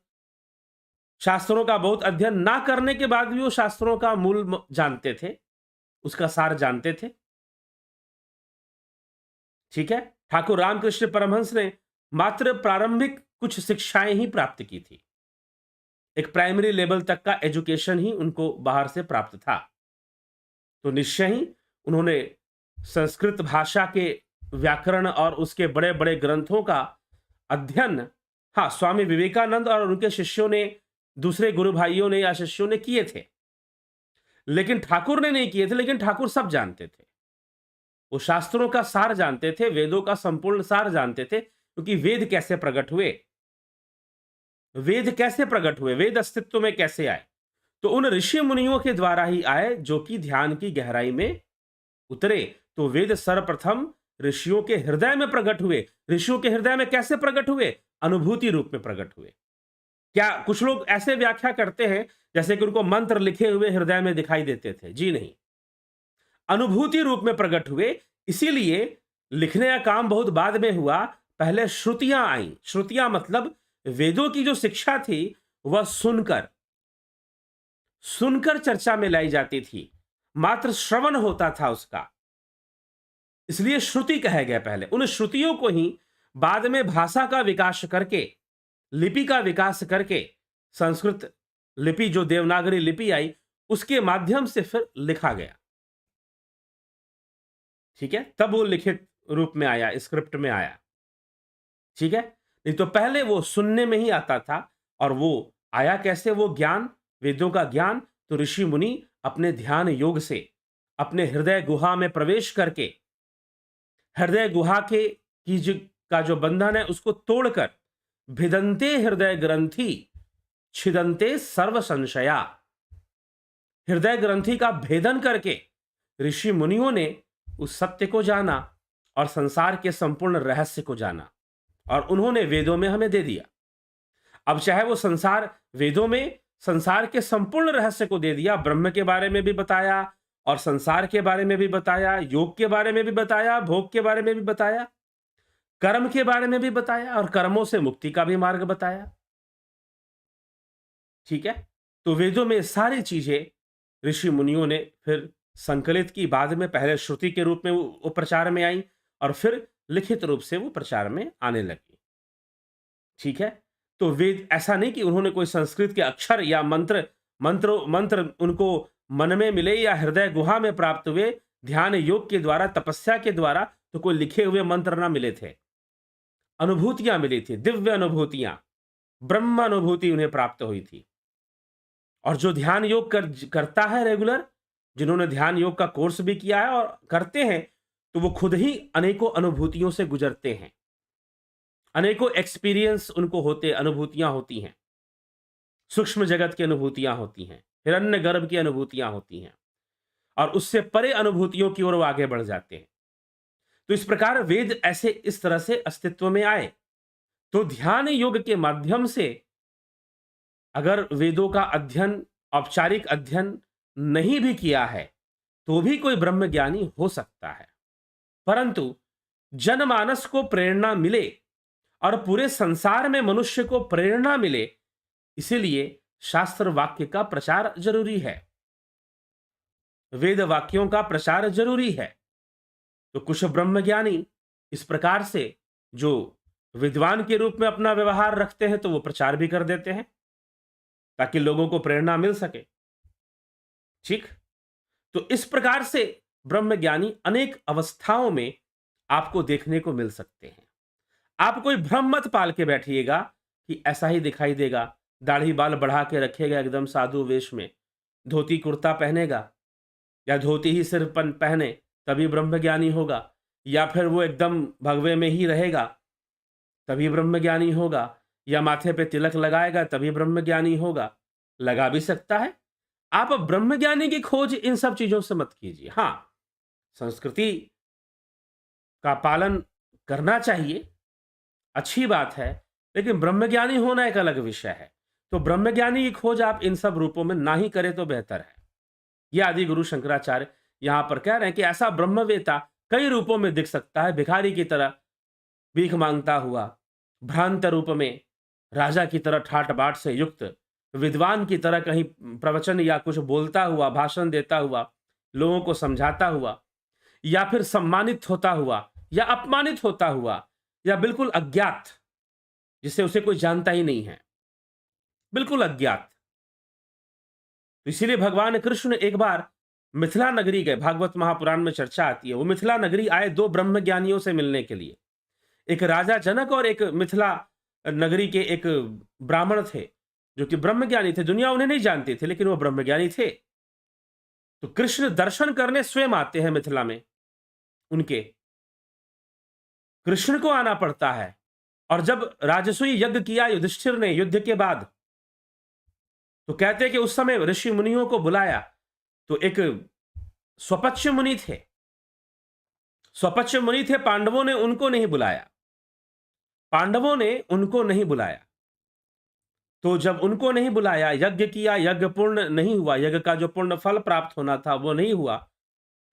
शास्त्रों का बहुत अध्ययन ना करने के बाद भी वो शास्त्रों का मूल जानते थे, उसका सार जानते थे। ठीक है, ठाकुर रामकृष्ण परमहंस ने मात्र प्रारंभिक कुछ शिक्षाएं ही प्राप्त की थी, एक प्राइमरी लेवल तक का एजुकेशन ही उनको बाहर से प्राप्त था। तो निश्चय ही उन्होंने संस्कृत भाषा के व्याकरण और उसके बड़े बड़े ग्रंथों का अध्ययन, हाँ, स्वामी विवेकानंद और उनके शिष्यों ने, दूसरे गुरु भाइयों ने या शिष्यों ने किए थे, लेकिन ठाकुर ने नहीं किए थे। लेकिन ठाकुर सब जानते थे, वो शास्त्रों का सार जानते थे, वेदों का संपूर्ण सार जानते थे, क्योंकि वेद कैसे प्रकट हुए, वेद कैसे प्रकट हुए, वेद अस्तित्व में कैसे आए, तो उन ऋषि मुनियों के द्वारा ही आए जो कि ध्यान की गहराई में उतरे। तो वेद सर्वप्रथम ऋषियों के हृदय में प्रकट हुए। ऋषियों के हृदय में कैसे प्रकट हुए? अनुभूति रूप में प्रकट हुए। क्या कुछ लोग ऐसे व्याख्या करते हैं जैसे कि उनको मंत्र लिखे हुए हृदय में दिखाई देते थे? जी नहीं, अनुभूति रूप में प्रकट हुए। इसीलिए लिखने का काम बहुत बाद में हुआ, पहले श्रुतियां आई। श्रुतियां मतलब वेदों की जो शिक्षा थी वह सुनकर सुनकर चर्चा में लाई जाती थी, मात्र श्रवण होता था उसका, इसलिए श्रुति कहे गए पहले। उन श्रुतियों को ही बाद में भाषा का विकास करके, लिपि का विकास करके, संस्कृत लिपि जो देवनागरी लिपि आई उसके माध्यम से फिर लिखा गया। ठीक है, तब वो लिखित रूप में आया, स्क्रिप्ट में आया। ठीक है, नहीं तो पहले वो सुनने में ही आता था। और वो आया कैसे वो ज्ञान, वेदों का ज्ञान? तो ऋषि मुनि अपने ध्यान योग से अपने हृदय गुहा में प्रवेश करके हृदय गुहा के का जो बंधन है उसको तोड़कर भिदंते हृदय ग्रंथि छिदंते सर्व संशया, हृदय ग्रंथि का भेदन करके ऋषि मुनियों ने उस सत्य को जाना और संसार के संपूर्ण रहस्य को जाना, और उन्होंने वेदों में हमें दे दिया। अब चाहे वो संसार, वेदों में संसार के संपूर्ण रहस्य को दे दिया, ब्रह्म के बारे में भी बताया और संसार के बारे में भी बताया, योग के बारे में भी बताया, भोग के बारे में भी बताया, कर्म के बारे में भी बताया और कर्मों से मुक्ति का भी मार्ग बताया। ठीक है, तो वेदों में सारी चीजें ऋषि मुनियों ने फिर संकलित की, बाद में पहले श्रुति के रूप में वो प्रचार में आई और फिर लिखित रूप से वो प्रचार में आने लगी। ठीक है, तो वेद ऐसा नहीं कि उन्होंने कोई संस्कृत के अक्षर या मंत्र उनको मन में मिले या हृदय गुहा में प्राप्त हुए, ध्यान योग के द्वारा, तपस्या के द्वारा तो कोई लिखे हुए मंत्र ना मिले थे, अनुभूतियां मिली थी, दिव्य अनुभूतियां, ब्रह्म अनुभूति उन्हें प्राप्त हुई थी। और जो ध्यान योग करता है रेगुलर, जिन्होंने ध्यान योग का कोर्स भी किया है और करते हैं, तो वो खुद ही अनेकों अनुभूतियों से गुजरते हैं, अनेकों एक्सपीरियंस उनको होते, अनुभूतियां होती हैं, सूक्ष्म जगत की अनुभूतियां होती हैं, हिरण्य गर्भ की अनुभूतियां होती हैं, और उससे परे अनुभूतियों की ओर वो आगे बढ़ जाते हैं। तो इस प्रकार वेद ऐसे इस तरह से अस्तित्व में आए। तो ध्यान योग के माध्यम से अगर वेदों का अध्ययन, औपचारिक अध्ययन नहीं भी किया है, तो भी कोई ब्रह्मज्ञानी हो सकता है, परंतु जनमानस को प्रेरणा मिले और पूरे संसार में मनुष्य को प्रेरणा मिले, इसीलिए शास्त्र वाक्य का प्रचार जरूरी है, वेद वाक्यों का प्रचार जरूरी है। तो कुछ ब्रह्मज्ञानी इस प्रकार से जो विद्वान के रूप में अपना व्यवहार रखते हैं, तो वो प्रचार भी कर देते हैं ताकि लोगों को प्रेरणा मिल सके। ठीक, तो इस प्रकार से ब्रह्मज्ञानी अनेक अवस्थाओं में आपको देखने को मिल सकते हैं। आप कोई भ्रम मत पाल के बैठिएगा कि ऐसा ही दिखाई देगा, दाढ़ी बाल बढ़ा के रखेगा एकदम साधु वेश में, धोती कुर्ता पहनेगा या धोती ही सिर्फ पहने तभी ब्रह्मज्ञानी होगा, या फिर वो एकदम भगवे में ही रहेगा तभी ब्रह्मज्ञानी होगा, या माथे पे तिलक लगाएगा तभी ब्रह्मज्ञानी होगा। लगा भी सकता है। आप ब्रह्मज्ञानी की खोज इन सब चीजों से मत कीजिए। हां, संस्कृति का पालन करना चाहिए, अच्छी बात है, लेकिन ब्रह्मज्ञानी होना एक अलग विषय है। तो ब्रह्मज्ञानी की खोज आप इन सब रूपों में ना ही करें तो बेहतर है। यह आदि गुरु शंकराचार्य यहां पर कह रहे हैं कि ऐसा ब्रह्मवेता कई रूपों में दिख सकता है, भिखारी की तरह भीख मांगता हुआ, भ्रांत रूप में, राजा की तरह ठाट बाट से युक्त, विद्वान की तरह कहीं प्रवचन या कुछ बोलता हुआ, भाषण देता हुआ, लोगों को समझाता हुआ, या फिर सम्मानित होता हुआ या अपमानित होता हुआ, या बिल्कुल अज्ञात, जिसे उसे कोई जानता ही नहीं है, बिल्कुल अज्ञात। तो इसीलिए भगवान कृष्ण एक बार मिथिला नगरी गए, भागवत महापुराण में चर्चा आती है। वो मिथिला नगरी आए दो ब्रह्मज्ञानियों से मिलने के लिए, एक राजा जनक और एक मिथिला नगरी के एक ब्राह्मण थे जो कि ब्रह्मज्ञानी थे। दुनिया उन्हें नहीं जानती थी, लेकिन वो ब्रह्मज्ञानी थे। तो कृष्ण दर्शन करने स्वयं आते हैं मिथिला में, उनके कृष्ण को आना पड़ता है। और जब राजसूय यज्ञ किया युधिष्ठिर ने युद्ध के बाद, तो कहते हैं कि उस समय ऋषि मुनियों को बुलाया, तो एक स्वपक्ष मुनि थे, स्वपक्ष मुनि थे, पांडवों ने उनको नहीं बुलाया, पांडवों ने उनको नहीं बुलाया। तो जब उनको नहीं बुलाया, यज्ञ किया, यज्ञ पूर्ण नहीं हुआ, यज्ञ का जो पूर्ण फल प्राप्त होना था वो नहीं हुआ,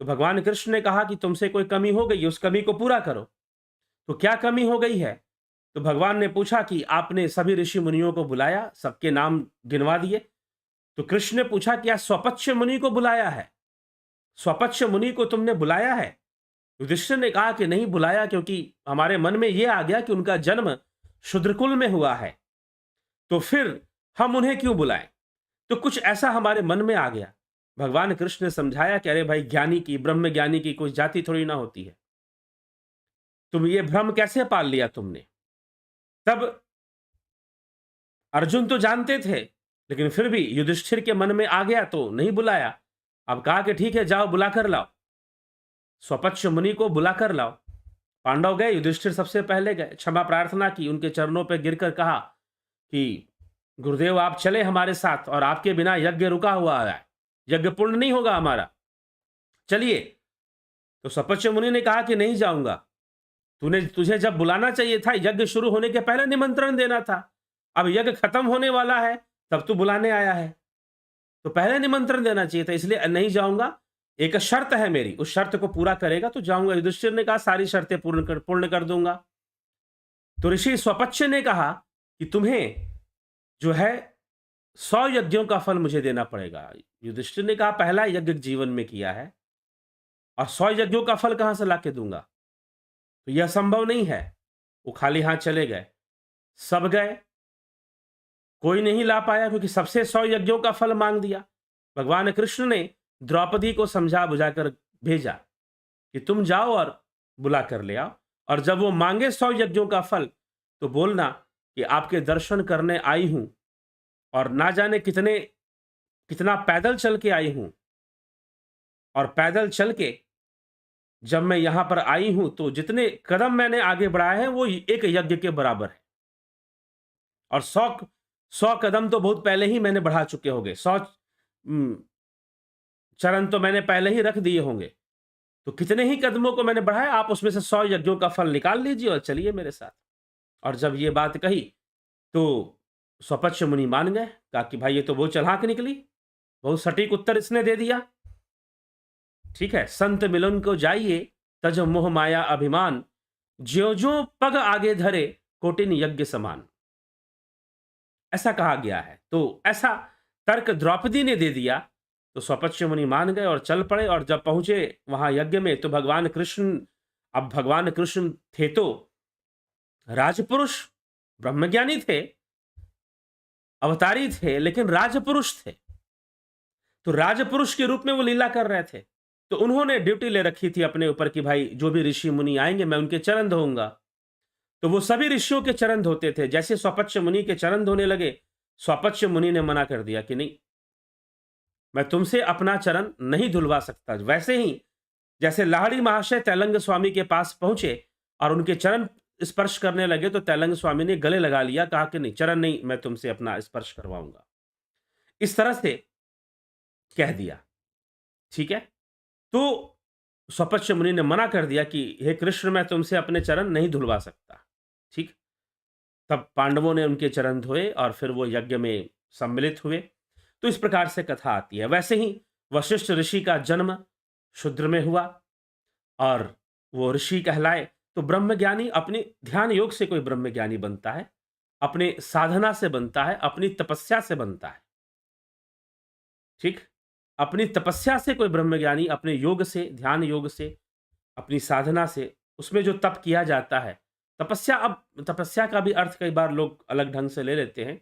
तो भगवान कृष्ण ने कहा कि तुमसे कोई कमी हो गई, उस कमी को पूरा करो। तो क्या कमी हो गई है? तो भगवान ने पूछा कि आपने सभी ऋषि मुनियों को बुलाया, सबके नाम गिनवा दिए। तो कृष्ण ने पूछा क्या स्वपक्ष मुनि को बुलाया है? स्वपक्ष मुनि को तुमने बुलाया है? युधिष्ठिर ने कहा कि नहीं बुलाया, क्योंकि हमारे मन में यह आ गया कि उनका जन्म शूद्रकुल में हुआ है, तो फिर हम उन्हें क्यों बुलाएं? तो कुछ ऐसा हमारे मन में आ गया। भगवान कृष्ण ने समझाया कि अरे भाई, ज्ञानी की, ब्रह्म ज्ञानी की कोई जाति थोड़ी ना होती है, तुम ये भ्रम कैसे पाल लिया तुमने? तब अर्जुन तो जानते थे, लेकिन फिर भी युधिष्ठिर के मन में आ गया तो नहीं बुलाया। अब कहा कि ठीक है, जाओ बुला कर लाओ, स्वपक्ष मुनि को बुला कर लाओ। पांडव गए, युधिष्ठिर सबसे पहले गए, क्षमा प्रार्थना की, उनके चरणों पे गिरकर कहा कि गुरुदेव आप चले हमारे साथ और आपके बिना यज्ञ रुका हुआ है, यज्ञ पूर्ण नहीं होगा हमारा, चलिए। तो सपच्य मुनि ने कहा कि नहीं जाऊंगा, तुझे जब बुलाना चाहिए था, यज्ञ शुरू होने के पहले निमंत्रण देना था। अब यज्ञ खत्म होने वाला है, तब तू बुलाने आया है, तो पहले निमंत्रण देना चाहिए था, इसलिए नहीं जाऊंगा। एक शर्त है मेरी, उस शर्त को पूरा करेगा तो जाऊंगा। युधिष्ठिर ने कहा सारी शर्तें पूर्ण कर दूंगा। तो ऋषि स्वपच्य ने कहा कि तुम्हें जो है 100 यज्ञों का फल मुझे देना पड़ेगा। युधिष्ठिर ने कहा पहला यज्ञ जीवन में किया है और 100 यज्ञों का फल कहां से लाके दूंगा, तो यह संभव नहीं है। वो खाली हाथ चले गए, सब गए, कोई नहीं ला पाया क्योंकि सबसे 100 यज्ञों का फल मांग दिया। भगवान कृष्ण ने द्रौपदी को समझा बुझाकर भेजा कि तुम जाओ और बुला कर ले आओ, और जब वो मांगे 100 यज्ञों का फल तो बोलना कि आपके दर्शन करने आई हूं और ना जाने कितना पैदल चल के आई हूं, और पैदल चल के जब मैं यहां पर आई हूं तो जितने कदम मैंने आगे बढ़ाए हैं वो एक यज्ञ के बराबर है, और 100 कदम तो बहुत पहले ही मैंने बढ़ा चुके होंगे, 100 चरण तो मैंने पहले ही रख दिए होंगे, तो कितने ही कदमों को मैंने बढ़ाया, आप उसमें से 100 यज्ञों का फल निकाल लीजिए और चलिए मेरे साथ। और जब ये बात कही तो स्वपच्य मुनि मान गए, कहा कि भाई ये तो बहुत चालाक निकली, बहुत सटीक उत्तर इसने दे दिया। ठीक है, संत मिलन को जाइए तज मोह माया अभिमान, ज्यो ज्यो पग आगे धरे कोटिन यज्ञ समान, ऐसा कहा गया है। तो ऐसा तर्क द्रौपदी ने दे दिया तो स्वपच्य मुनि मान गए और चल पड़े। और जब पहुंचे वहां यज्ञ में तो भगवान कृष्ण थे तो राजपुरुष, ब्रह्मज्ञानी थे, अवतारी थे, लेकिन राजपुरुष थे, तो राजपुरुष के रूप में वो लीला कर रहे थे। तो उन्होंने ड्यूटी ले रखी थी अपने ऊपर कि भाई जो भी ऋषि मुनि आएंगे मैं उनके चरण धोऊंगा। तो वो सभी ऋषियों के चरण धोते थे। जैसे स्वपच्य मुनि के चरण धोने लगे, स्वपच्य मुनि ने मना कर दिया कि नहीं, मैं तुमसे अपना चरण नहीं धुलवा सकता। वैसे ही जैसे लाहड़ी महाशय तैलंग स्वामी के पास पहुंचे और उनके चरण स्पर्श करने लगे तो तैलंग स्वामी ने गले लगा लिया, कहा कि नहीं, चरण नहीं, मैं तुमसे अपना स्पर्श करवाऊंगा, इस तरह से कह दिया। ठीक है, तो स्वपच्य मुनि ने मना कर दिया कि हे कृष्ण, मैं तुमसे अपने चरण नहीं धुलवा सकता। ठीक, तब पांडवों ने उनके चरण धोए और फिर वो यज्ञ में सम्मिलित हुए। तो इस प्रकार से कथा आती है। वैसे ही वशिष्ठ ऋषि का जन्म शूद्र में हुआ और वो ऋषि कहलाए। तो ब्रह्मज्ञानी अपनी ध्यान योग से कोई ब्रह्मज्ञानी बनता है, अपने साधना से बनता है, अपनी तपस्या से बनता है। ठीक, अपनी तपस्या से कोई ब्रह्मज्ञानी, अपने योग से, ध्यान योग से, अपनी साधना से, उसमें जो तप किया जाता है, तपस्या। अब तपस्या का भी अर्थ कई बार लोग अलग ढंग से ले लेते हैं।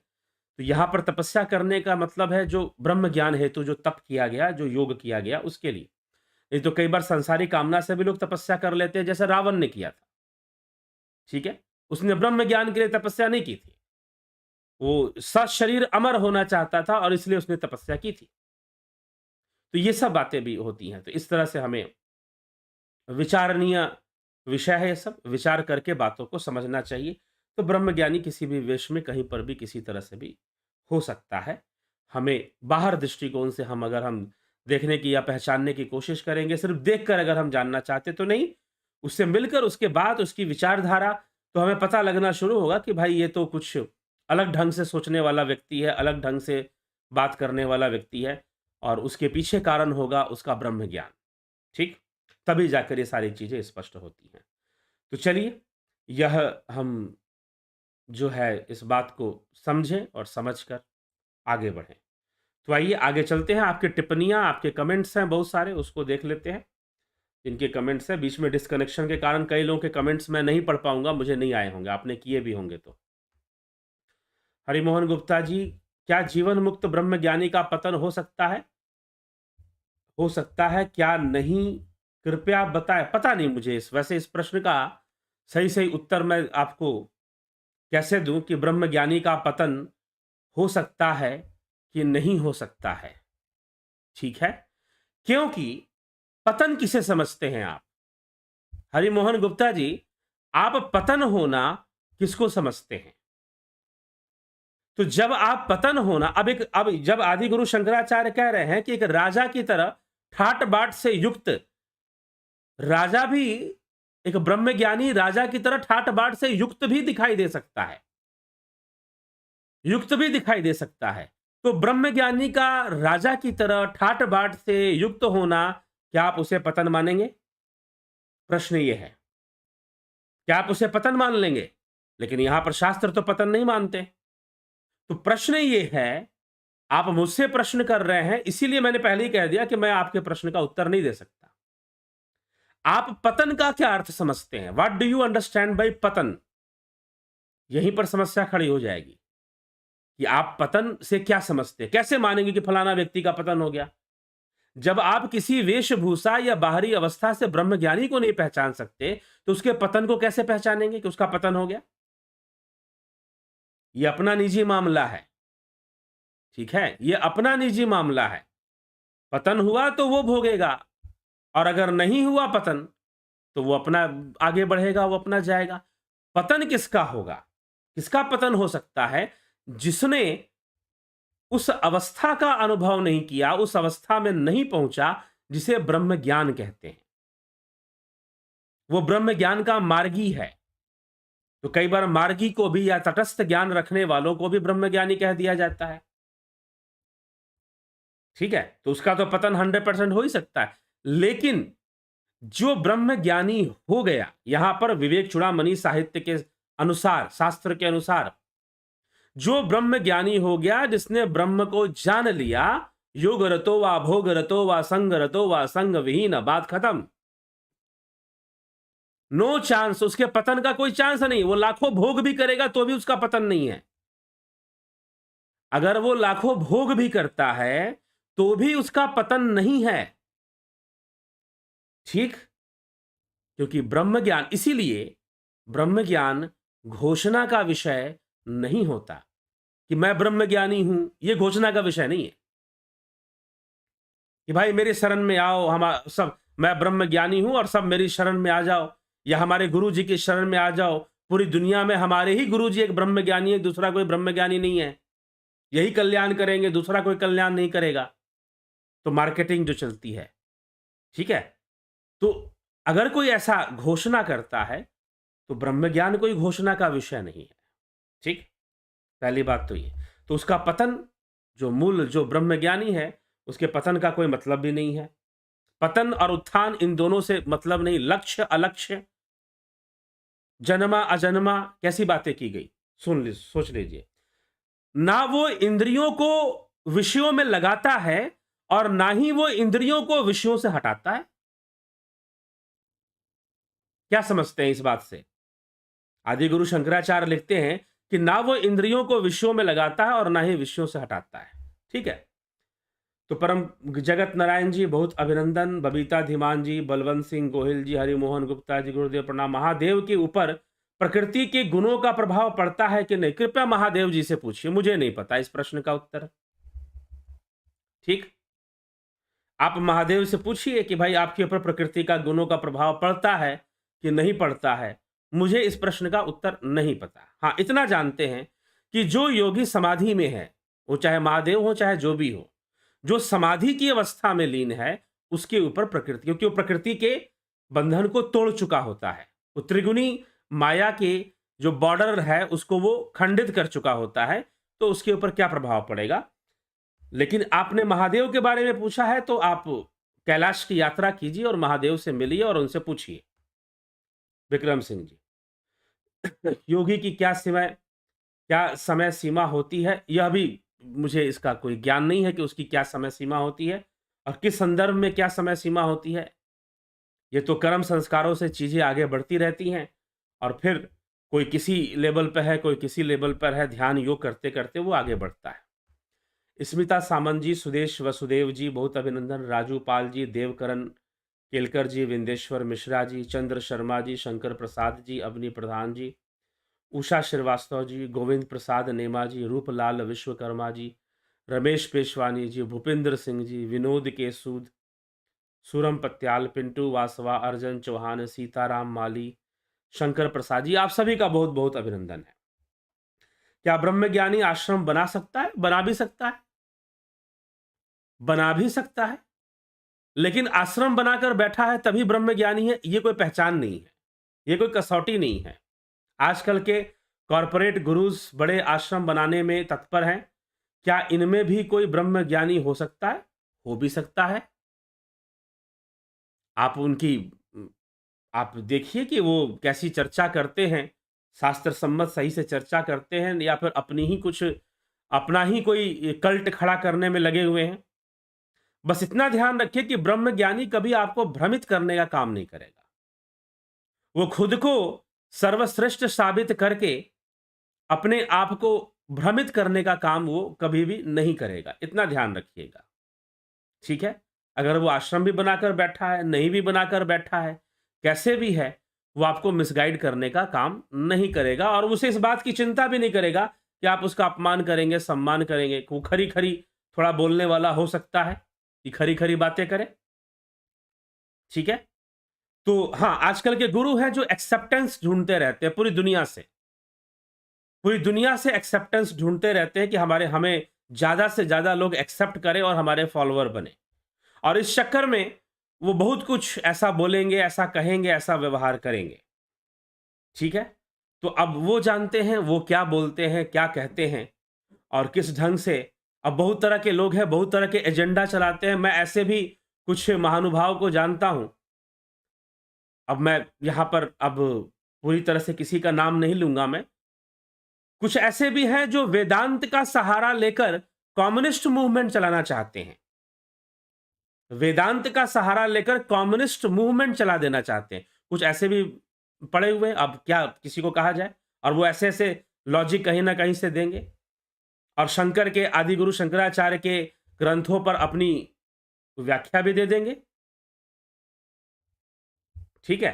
तो यहां पर तपस्या करने का मतलब है जो ब्रह्म ज्ञान हेतु जो तप किया गया, जो योग किया गया, उसके लिए। ये तो कई बार संसारी कामना से भी लोग तपस्या कर लेते हैं, जैसे रावण ने किया था। ठीक है, उसने ब्रह्म ज्ञान के लिए तपस्या नहीं की थी, वो सशरीर अमर होना चाहता था और इसलिए उसने तपस्या की थी। तो ये सब बातें भी होती हैं। तो इस तरह से हमें विचारणीय विषय है, ये सब विचार करके बातों को समझना चाहिए। तो ब्रह्मज्ञानी किसी भी वेश में, कहीं पर भी, किसी तरह से भी हो सकता है। हमें बाहर दृष्टिकोण से अगर हम देखने की या पहचानने की कोशिश करेंगे, सिर्फ देखकर अगर हम जानना चाहते तो नहीं, उससे मिलकर उसके बाद उसकी विचारधारा, तो हमें पता लगना शुरू होगा कि भाई ये तो कुछ अलग ढंग से सोचने वाला व्यक्ति है, अलग ढंग से बात करने वाला व्यक्ति है, और उसके पीछे कारण होगा उसका ब्रह्म ज्ञान। ठीक, तभी जाकर ये सारी चीजें स्पष्ट होती हैं। तो चलिए, यह हम जो है इस बात को समझें और समझकर आगे बढ़ें। तो आइए आगे चलते हैं। आपकी टिप्पणियां, आपके कमेंट्स हैं बहुत सारे, उसको देख लेते हैं। जिनके कमेंट्स हैं, बीच में डिस्कनेक्शन के कारण कई लोगों के कमेंट्स मैं नहीं पढ़ पाऊंगा, मुझे नहीं आए होंगे, आपने किए भी होंगे। तो हरिमोहन गुप्ता जी, क्या जीवन मुक्त ब्रह्म ज्ञानी का पतन हो सकता है? हो सकता है, क्या नहीं, कृपया बताएं। पता नहीं मुझे वैसे इस प्रश्न का सही उत्तर मैं आपको कैसे दूं कि ब्रह्म ज्ञानी का पतन हो सकता है कि नहीं हो सकता है। ठीक है, क्योंकि पतन किसे समझते हैं आप? हरिमोहन गुप्ता जी, आप पतन होना किसको समझते हैं? तो जब आप पतन होना, अब जब आदि गुरु शंकराचार्य कह रहे हैं कि एक राजा की तरह ठाट बाट से युक्त राजा भी, एक ब्रह्मज्ञानी राजा की तरह ठाट बाट से युक्त भी दिखाई दे सकता है, युक्त भी दिखाई दे सकता है। तो ब्रह्मज्ञानी का राजा की तरह ठाट बाट से युक्त होना, क्या आप उसे पतन मानेंगे? प्रश्न ये है, क्या आप उसे पतन मान लेंगे? लेकिन यहां पर शास्त्र तो पतन नहीं मानते। तो प्रश्न ये है, आप मुझसे प्रश्न कर रहे हैं, इसीलिए मैंने पहले ही कह दिया कि मैं आपके प्रश्न का उत्तर नहीं दे सकता। आप पतन का क्या अर्थ समझते हैं? What do you understand by पतन? यहीं पर समस्या खड़ी हो जाएगी कि आप पतन से क्या समझते हैं? कैसे मानेंगे कि फलाना व्यक्ति का पतन हो गया? जब आप किसी वेशभूषा या बाहरी अवस्था से ब्रह्मज्ञानी को नहीं पहचान सकते, तो उसके पतन को कैसे पहचानेंगे कि उसका पतन हो गया? यह अपना निजी मामला है, ठीक है? यह अपना निजी मामला है। पतन हुआ तो वो भोगेगा, और अगर नहीं हुआ पतन, तो वो अपना आगे बढ़ेगा, वो अपना जाएगा। पतन किसका होगा? किसका पतन हो सकता है? जिसने उस अवस्था का अनुभव नहीं किया, उस अवस्था में नहीं पहुंचा जिसे ब्रह्म ज्ञान कहते हैं। वो ब्रह्म ज्ञान का मार्गी है। तो कई बार मार्गी को भी या तटस्थ ज्ञान रखने वालों को भी ब्रह्म ज्ञानी कह दिया जाता है, ठीक है? तो उसका तो पतन 100% हो ही सकता है। लेकिन जो ब्रह्म ज्ञानी हो गया, यहां पर विवेक चूड़ामणि साहित्य के अनुसार, शास्त्र के अनुसार, जो ब्रह्म ज्ञानी हो गया, जिसने ब्रह्म को जान लिया, योग रतो वा भोग रतो वा संग रतो वा संग विहीन, बात खत्म। नो चांस, उसके पतन का कोई चांस नहीं। वो लाखों भोग भी करेगा तो भी उसका पतन नहीं है। अगर वो लाखों भोग भी करता है तो भी उसका पतन नहीं है, ठीक? क्योंकि ब्रह्म ज्ञान, इसीलिए ब्रह्म ज्ञान घोषणा का विषय नहीं होता कि मैं ब्रह्म ज्ञानी हूं। यह घोषणा का विषय नहीं है कि भाई मेरे शरण में आओ, हम सब, मैं ब्रह्म ज्ञानी हूं और सब मेरी शरण में आ जाओ, या हमारे गुरु जी की शरण में आ जाओ। पूरी दुनिया में हमारे ही गुरु जी एक ब्रह्म ज्ञानी है, दूसरा कोई ब्रह्म ज्ञानी नहीं है। यही कल्याण करेंगे, दूसरा कोई कल्याण नहीं करेगा। तो मार्केटिंग जो चलती है, ठीक है? तो अगर कोई ऐसा घोषणा करता है तो ब्रह्म ज्ञान कोई घोषणा का विषय नहीं है, ठीक? पहली बात तो ये। तो उसका पतन, जो मूल जो ब्रह्म ज्ञानी है, उसके पतन का कोई मतलब भी नहीं है। पतन और उत्थान, इन दोनों से मतलब नहीं। लक्ष्य अलक्ष्य, जन्मा अजन्मा, कैसी बातें की गई, सोच लीजिए। ना वो इंद्रियों को विषयों में लगाता है और ना ही वो इंद्रियों को विषयों से हटाता है। क्या समझते हैं इस बात से? आदि गुरु शंकराचार्य लिखते हैं कि ना वो इंद्रियों को विषयों में लगाता है और ना ही विषयों से हटाता है, ठीक है? तो परम जगत नारायण जी बहुत अभिनंदन, बबीता धीमान जी, बलवंत सिंह गोहिल जी, हरिमोहन गुप्ता जी, गुरुदेव प्रणाम। महादेव के ऊपर प्रकृति के गुणों का प्रभाव पड़ता है कि नहीं? कृपया महादेव जी से पूछिए, मुझे नहीं पता इस प्रश्न का उत्तर, ठीक? आप महादेव से पूछिए कि भाई आपके ऊपर प्रकृति का गुणों का प्रभाव पड़ता है कि नहीं पड़ता है। मुझे इस प्रश्न का उत्तर नहीं पता। हाँ, इतना जानते हैं कि जो योगी समाधि में है, वो चाहे महादेव हो चाहे जो भी हो, जो समाधि की अवस्था में लीन है, उसके ऊपर प्रकृति, क्योंकि वो प्रकृति के बंधन को तोड़ चुका होता है। वो त्रिगुणी माया के जो बॉर्डर है उसको वो खंडित कर चुका होता है, तो उसके ऊपर क्या प्रभाव पड़ेगा। लेकिन आपने महादेव के बारे में पूछा है तो आप कैलाश की यात्रा कीजिए और महादेव से मिलिए और उनसे पूछिए। विक्रम सिंह जी, योगी की क्या समय सीमा होती है? यह भी मुझे इसका कोई ज्ञान नहीं है कि उसकी क्या समय सीमा होती है और किस संदर्भ में क्या समय सीमा होती है। ये तो कर्म संस्कारों से चीजें आगे बढ़ती रहती हैं और फिर कोई किसी लेवल पर है, कोई किसी लेवल पर है, ध्यान योग करते करते वो आगे बढ़ता है। स्मिता सामंत जी, सुदेश वसुदेव जी बहुत अभिनंदन, राजू पाल जी, देवकरण केलकर जी, विंदेश्वर मिश्रा जी, चंद्र शर्मा जी, शंकर प्रसाद जी, अवनी प्रधान जी, उषा श्रीवास्तव जी, गोविंद प्रसाद नेमा जी, रूपलाल विश्वकर्मा जी, रमेश पेशवानी जी, भूपेंद्र सिंह जी, विनोद के सूद, सूरम पत्याल, पिंटू वासवा, अर्जन चौहान, सीताराम माली, शंकर प्रसाद जी, आप सभी का बहुत बहुत अभिनंदन है। क्या ब्रह्मज्ञानी आश्रम बना सकता है? बना भी सकता है, बना भी सकता है, लेकिन आश्रम बनाकर बैठा है तभी ब्रह्मज्ञानी है, ये कोई पहचान नहीं है, ये कोई कसौटी नहीं है। आजकल के कॉरपोरेट गुरुज बड़े आश्रम बनाने में तत्पर हैं। क्या इनमें भी कोई ब्रह्मज्ञानी हो सकता है? हो भी सकता है। आप उनकी आप देखिए कि वो कैसी चर्चा करते हैं, शास्त्र सम्मत सही से चर्चा करते हैं या फिर अपनी ही कुछ अपना ही कोई कल्ट खड़ा करने में लगे हुए हैं। बस इतना ध्यान रखिए कि ब्रह्मज्ञानी कभी आपको भ्रमित करने का काम नहीं करेगा। वो खुद को सर्वश्रेष्ठ साबित करके अपने आप को भ्रमित करने का काम वो कभी भी नहीं करेगा, इतना ध्यान रखिएगा। ठीक है? अगर वो आश्रम भी बनाकर बैठा है, नहीं भी बनाकर बैठा है, कैसे भी है, वो आपको मिसगाइड करने का काम नहीं करेगा और उसे इस बात की चिंता भी नहीं करेगा कि आप उसका अपमान करेंगे, सम्मान करेंगे। वो खरी-खरी थोड़ा बोलने वाला हो सकता है कि खरी-खरी बातें करे। ठीक है? तो हाँ, आजकल के गुरु हैं जो एक्सेप्टेंस ढूँढते रहते हैं पूरी दुनिया से। पूरी दुनिया से एक्सेप्टेंस ढूँढते रहते हैं कि हमें ज़्यादा से ज़्यादा लोग एक्सेप्ट करें और हमारे फॉलोवर बने। और इस चक्कर में वो बहुत कुछ ऐसा बोलेंगे, ऐसा कहेंगे, ऐसा व्यवहार करेंगे। ठीक है? तो अब वो जानते हैं वो क्या बोलते हैं, क्या कहते हैं और किस ढंग से। अब बहुत तरह के लोग हैं, बहुत तरह के एजेंडा चलाते हैं। मैं ऐसे भी कुछ महानुभाव को जानता हूँ। अब मैं यहाँ पर अब पूरी तरह से किसी का नाम नहीं लूँगा मैं। कुछ ऐसे भी हैं जो वेदांत का सहारा लेकर कम्युनिस्ट मूवमेंट चलाना चाहते हैं। वेदांत का सहारा लेकर कम्युनिस्ट मूवमेंट चला देना चाहते हैं। कुछ ऐसे भी पड़े हुए हैं, अब क्या किसी को कहा जाए, और वो ऐसे-ऐसे लॉजिक कहीं न कहीं से देंगे और शंकर के आदि गुरु शंकराचार्य के ग्रंथों पर अपनी व्याख्या भी दे देंगे। ठीक है?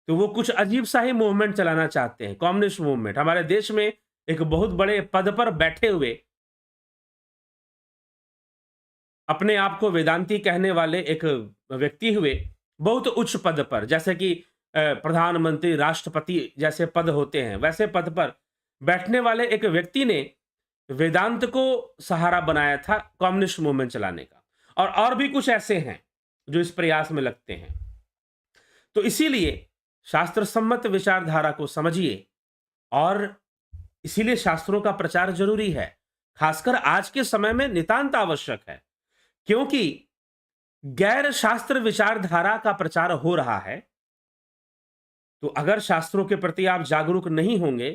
तो वो कुछ अजीब-सा ही मूवमेंट चलाना चाहते हैं, कम्युनिस्ट मूवमेंट। हमारे देश में एक बहुत बड़े पद पर बैठे हुए अपने आप को वेदांती कहने वाले एक व्यक्ति हुए, बहुत उच्च पद पर, जैसे कि प्रधानमंत्री, राष्ट्रपति जैसे पद होते हैं, वैसे पद पर बैठने वाले एक व्यक्ति ने वेदांत को सहारा बनाया था कम्युनिस्ट मूवमेंट चलाने का। और भी कुछ ऐसे हैं जो इस प्रयास में लगते हैं। तो इसीलिए शास्त्र सम्मत विचारधारा को समझिए और इसीलिए शास्त्रों का प्रचार जरूरी है, खासकर आज के समय में नितांत आवश्यक है। क्योंकि गैर शास्त्र विचारधारा का प्रचार हो रहा है, तो अगर शास्त्रों के प्रति आप जागरूक नहीं होंगे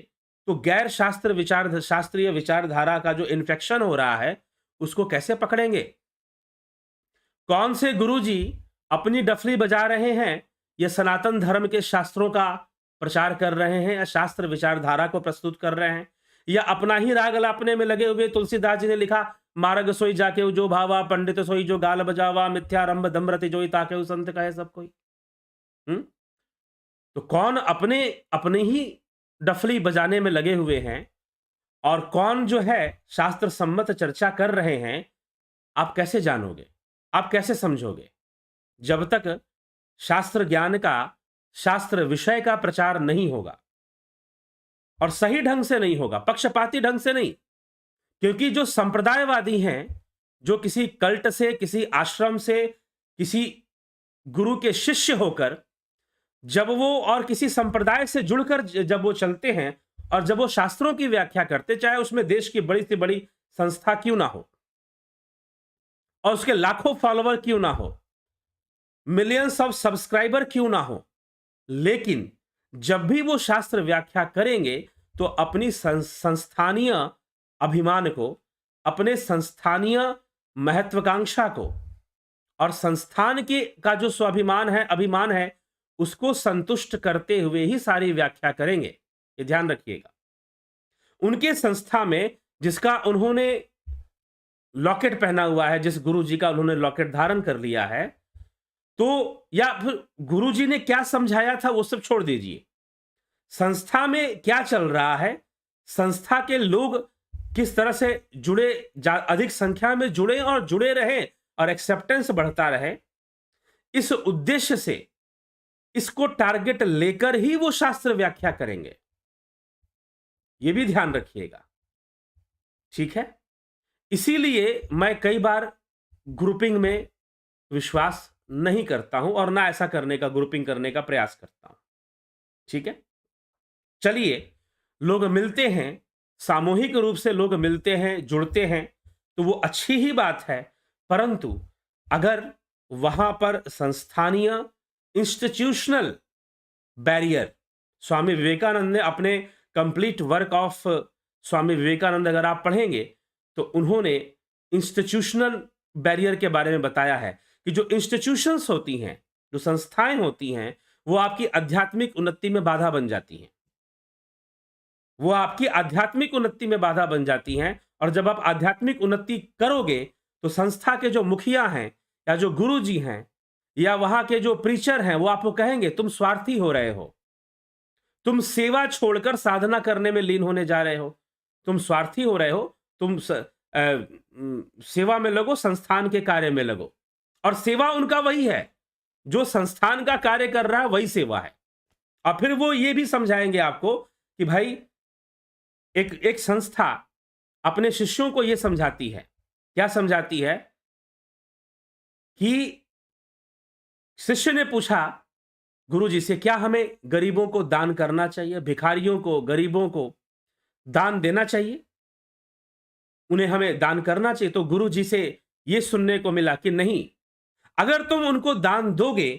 तो गैर शास्त्रीय विचारधारा का जो इन्फेक्शन हो रहा है उसको कैसे पकड़ेंगे? कौन से गुरुजी अपनी डफली बजा रहे हैं, या सनातन धर्म के शास्त्रों का प्रचार कर रहे हैं, या शास्त्र विचारधारा को प्रस्तुत कर रहे हैं, या अपना ही राग अलापने में लगे हुए? तुलसीदास जी ने लिखा, मार्ग सोई जाके जो भावा, पंडित सोई जो गाल बजावा, मिथ्यारंभ दम्रति जोई ताके संत कहे सब कोई। तो कौन अपने अपने ही डफली बजाने में लगे हुए हैं और कौन जो है शास्त्र सम्मत चर्चा कर रहे हैं, आप कैसे जानोगे? आप कैसे समझोगे? जब तक शास्त्र ज्ञान का, शास्त्र विषय का प्रचार नहीं होगा और सही ढंग से नहीं होगा, पक्षपाती ढंग से नहीं। क्योंकि जो संप्रदायवादी हैं, जो किसी कल्ट से, किसी आश्रम से, किसी गुरु के शिष्य होकर जब वो और किसी संप्रदाय से जुड़कर जब वो चलते हैं और जब वो शास्त्रों की व्याख्या करते, चाहे उसमें देश की बड़ी से बड़ी संस्था क्यों ना हो और उसके लाखों फॉलोवर क्यों ना हो, मिलियंस ऑफ सब्सक्राइबर क्यों ना हो, लेकिन जब भी वो शास्त्र व्याख्या करेंगे तो अपनी संस्थानीय अभिमान को, अपने संस्थानीय महत्वाकांक्षा को और संस्थान के का जो स्वाभिमान है, अभिमान है, उसको संतुष्ट करते हुए ही सारी व्याख्या करेंगे। ये ध्यान रखिएगा। उनके संस्था में जिसका उन्होंने लॉकेट पहना हुआ है, जिस गुरुजी का उन्होंने लॉकेट धारण कर लिया है, तो या फिर गुरुजी ने क्या समझाया था वो सब छोड़ दीजिए। संस्था में क्या चल रहा है, संस्था के लोग किस तरह से जुड़े, अधिक संख्या में जुड़े और जुड़े रहें और एक्सेप्टेंस बढ़ता रहे, इस उद्देश्य से इसको टारगेट लेकर ही वो शास्त्र व्याख्या करेंगे, ये भी ध्यान रखिएगा। ठीक है, इसीलिए मैं कई बार ग्रुपिंग में विश्वास नहीं करता हूं और ना ऐसा करने का, ग्रुपिंग करने का प्रयास करता हूं। ठीक है, चलिए, लोग मिलते हैं, सामूहिक रूप से लोग मिलते हैं, जुड़ते हैं, तो वो अच्छी ही बात है। परंतु अगर वहां पर संस्थानीय इंस्टीट्यूशनल बैरियर, स्वामी विवेकानंद ने अपने complete work of Swami Vivekananda अगर आप पढ़ेंगे तो उन्होंने इंस्टीट्यूशनल बैरियर के बारे में बताया है कि जो इंस्टीट्यूशंस होती हैं, जो संस्थाएं होती हैं, वो आपकी आध्यात्मिक उन्नति में बाधा बन जाती हैं। वो आपकी आध्यात्मिक उन्नति में बाधा बन जाती हैं, और जब आप आध्यात्मिक उन्नति करोगे तो संस्था के जो मुखिया हैं या जो गुरुजी हैं या वहां के जो प्रीचर हैं, वो आपको कहेंगे तुम स्वार्थी हो रहे हो, तुम सेवा छोड़कर साधना करने में लीन होने जा रहे हो, तुम स्वार्थी हो रहे हो, तुम सेवा में लगो, संस्थान के कार्य में लगो। और सेवा उनका वही है, जो संस्थान का कार्य कर रहा है वही सेवा है। और फिर वो ये भी समझाएंगे आपको कि भाई एक संस्था अपने शिष्यों को ये समझाती है, क्या समझाती है कि शिष्य ने पूछा गुरुजी से, क्या हमें गरीबों को दान करना चाहिए, भिखारियों को, गरीबों को दान देना चाहिए, उन्हें हमें दान करना चाहिए? तो गुरुजी से ये सुनने को मिला कि नहीं, अगर तुम उनको दान दोगे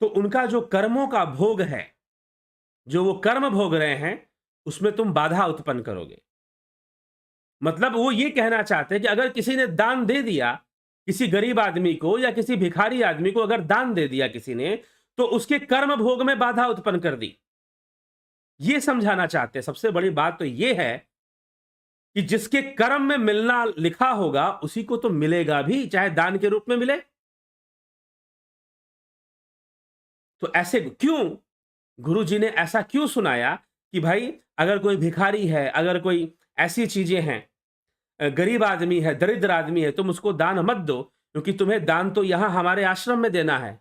तो उनका जो कर्मों का भोग है, जो वो कर्म भोग रहे हैं, उसमें तुम बाधा उत्पन्न करोगे। मतलब वो ये कहना चाहते हैं कि अगर किसी ने दान दे दिया, किसी गरीब आदमी को या किसी भिखारी आदमी को अगर दान दे दिया किसी ने, तो उसके कर्म भोग में बाधा उत्पन्न कर दी। ये समझाना चाहते हैं। सबसे बड़ी बात तो ये है कि जिसके कर्म में मिलना लिखा होगा उसी को तो मिलेगा भी, चाहे दान के रूप में मिले। तो ऐसे क्यों गुरुजी ने ऐसा क्यों सुनाया कि भाई अगर कोई भिखारी है, अगर कोई ऐसी चीजें हैं, गरीब आदमी है, दरिद्र आदमी है, तुम उसको दान मत दो, क्योंकि तुम्हें दान तो यहां हमारे आश्रम में देना है।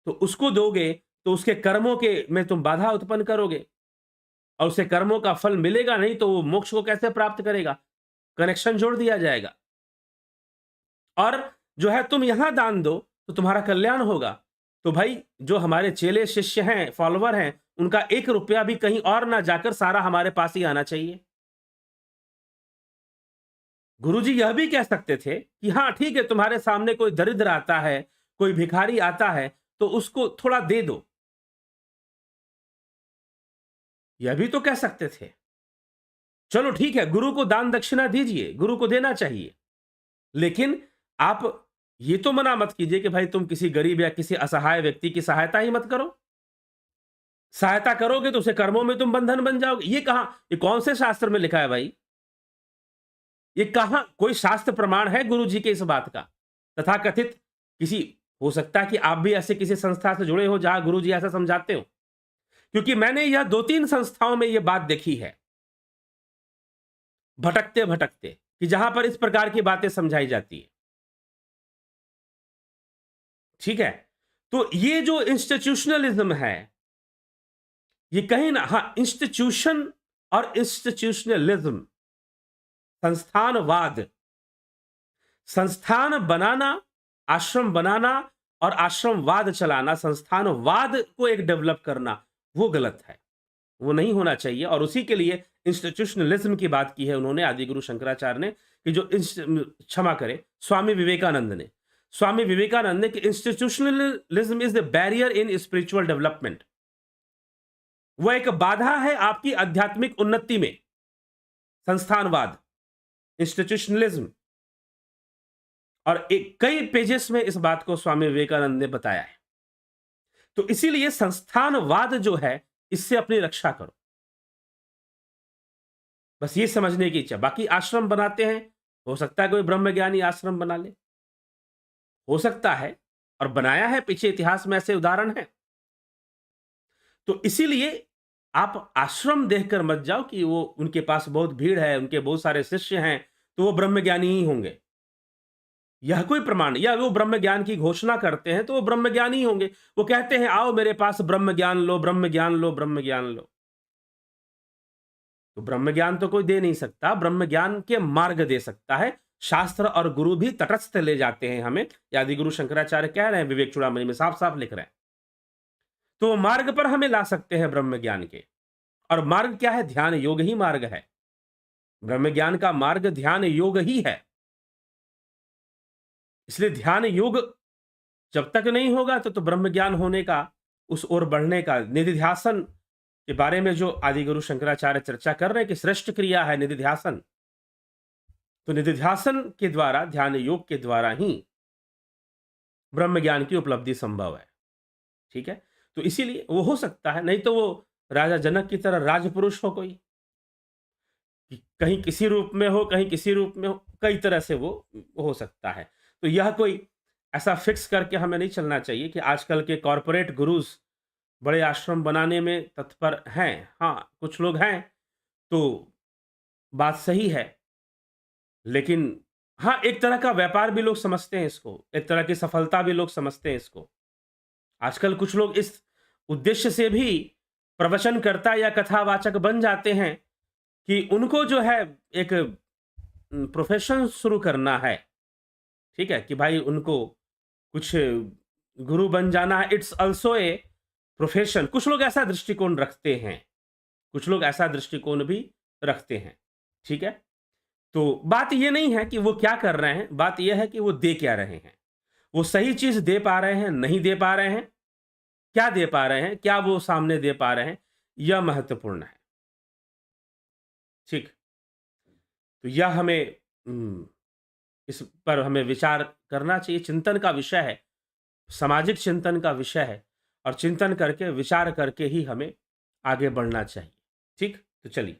तो उसको दोगे तो उसके कर्मों के में तुम बाधा उत्पन्न करोगे, और उसे कर्मों का फल मिलेगा नहीं, तो वो मोक्ष को कैसे प्राप्त करेगा? कनेक्शन जोड़ दिया जाएगा। और जो है तुम यहां दान दो तो तुम्हारा कल्याण होगा। तो भाई जो हमारे चेले शिष्य हैं, फॉलोवर हैं, उनका 1 रुपया भी कहीं और ना जाकर सारा हमारे पास ही आना चाहिए। गुरुजी यह भी कह सकते थे कि हाँ ठीक है, तुम्हारे सामने कोई दरिद्र आता है, कोई भिखारी आता है, तो उसको थोड़ा दे दो। यह भी तो कह सकते थे। चलो ठीक है, गुरु को दान दक्षिणा दीजिए, गुरु को देना चाहिए, लेकिन आप ये तो मना मत कीजिए कि भाई तुम किसी गरीब या किसी असहाय व्यक्ति की सहायता ही मत करो। सहायता करोगे तो उसे कर्मों में तुम बंधन बन जाओगे। ये कहां, ये कौन से शास्त्र में लिखा है भाई? ये कहां कोई शास्त्र प्रमाण है गुरु जी के इस बात का? तथा कथित किसी, हो सकता है कि आप भी ऐसे किसी संस्था से जुड़े हो जहां गुरु जी ऐसा समझाते हो, क्योंकि मैंने यह 2-3 संस्थाओं में यह बात देखी है, भटकते भटकते, कि जहां पर इस प्रकार की बातें समझाई जाती है। ठीक है, तो ये जो इंस्टीट्यूशनलिज्म है, ये कहीं ना, हाँ, इंस्टीट्यूशन और इंस्टीट्यूशनलिज्म, संस्थानवाद, संस्थान बनाना, आश्रम बनाना और आश्रमवाद चलाना, संस्थानवाद को एक डेवलप करना, वो गलत है, वो नहीं होना चाहिए। और उसी के लिए इंस्टीट्यूशनलिज्म की बात की है उन्होंने, आदि गुरु शंकराचार्य ने, कि जो क्षमा करें, स्वामी विवेकानंद ने, स्वामी विवेकानंद ने, कि institutionalism is the barrier in spiritual development. वह एक बाधा है आपकी आध्यात्मिक उन्नति में, संस्थानवाद, इंस्टीट्यूशनलिज्म। और कई पेजेस में इस बात को स्वामी विवेकानंद ने बताया है। तो इसीलिए संस्थानवाद जो है, इससे अपनी रक्षा करो, बस ये समझने की इच्छा। बाकी आश्रम बनाते हैं, हो सकता है कोई ब्रह्मज्ञानी आश्रम बना ले, हो सकता है, और बनाया है, पीछे इतिहास में ऐसे उदाहरण हैं। तो इसीलिए आप आश्रम देखकर मत जाओ कि वो उनके पास बहुत भीड़ है, उनके बहुत सारे शिष्य हैं, तो वो ब्रह्मज्ञानी ही होंगे। यह कोई प्रमाण, या वो ब्रह्म ज्ञान की घोषणा करते हैं तो वो ब्रह्म ज्ञान ही होंगे। वो कहते हैं आओ मेरे पास ब्रह्म ज्ञान लो, ब्रह्म ज्ञान लो, ब्रह्म ज्ञान लो। तो ब्रह्म ज्ञान तो कोई दे नहीं सकता, ब्रह्म ज्ञान के मार्ग दे सकता है। शास्त्र और गुरु भी तटस्थ ले जाते हैं हमें। आदि गुरु शंकराचार्य कह रहे हैं, विवेक चूड़ामणि में साफ साफ लिख रहे हैं। तो वो मार्ग पर हमें ला सकते हैं ब्रह्म ज्ञान के। और मार्ग क्या है? ध्यान योग ही मार्ग है। ब्रह्म ज्ञान का मार्ग ध्यान योग ही है। इसलिए ध्यान योग जब तक नहीं होगा तो ब्रह्म ज्ञान होने का, उस ओर बढ़ने का, निधिध्यासन के बारे में जो आदि गुरु शंकराचार्य चर्चा कर रहे हैं कि श्रेष्ठ क्रिया है निधिध्यासन। तो निधिध्यासन के द्वारा, ध्यान योग के द्वारा ही ब्रह्म ज्ञान की उपलब्धि संभव है। ठीक है, तो इसीलिए वो हो सकता है, नहीं तो वो राजा जनक की तरह राजपुरुष हो कोई, कि कहीं किसी रूप में हो, कहीं किसी रूप में हो, कई तरह से वो हो सकता है। तो यह कोई ऐसा फिक्स करके हमें नहीं चलना चाहिए कि आजकल के कॉरपोरेट गुरुज बड़े आश्रम बनाने में तत्पर हैं। हाँ, कुछ लोग हैं, तो बात सही है। लेकिन हाँ, एक तरह का व्यापार भी लोग समझते हैं इसको, एक तरह की सफलता भी लोग समझते हैं इसको। आजकल कुछ लोग इस उद्देश्य से भी प्रवचनकर्ता या कथावाचक बन जाते हैं कि उनको जो है एक प्रोफेशन शुरू करना है। ठीक है, कि भाई उनको कुछ गुरु बन जाना है। It's also a profession. कुछ लोग ऐसा दृष्टिकोण रखते हैं, कुछ लोग ऐसा दृष्टिकोण भी रखते हैं। ठीक है, तो बात ये नहीं है कि वो क्या कर रहे हैं, बात यह है कि वो दे क्या रहे हैं। वो सही चीज दे पा रहे हैं, नहीं दे पा रहे हैं, क्या दे पा रहे हैं, क्या वो सामने दे पा रहे हैं, यह महत्वपूर्ण है। ठीक, तो यह हमें इस पर हमें विचार करना चाहिए। चिंतन का विषय है, सामाजिक चिंतन का विषय है, और चिंतन करके, विचार करके ही हमें आगे बढ़ना चाहिए। ठीक, तो चलिए,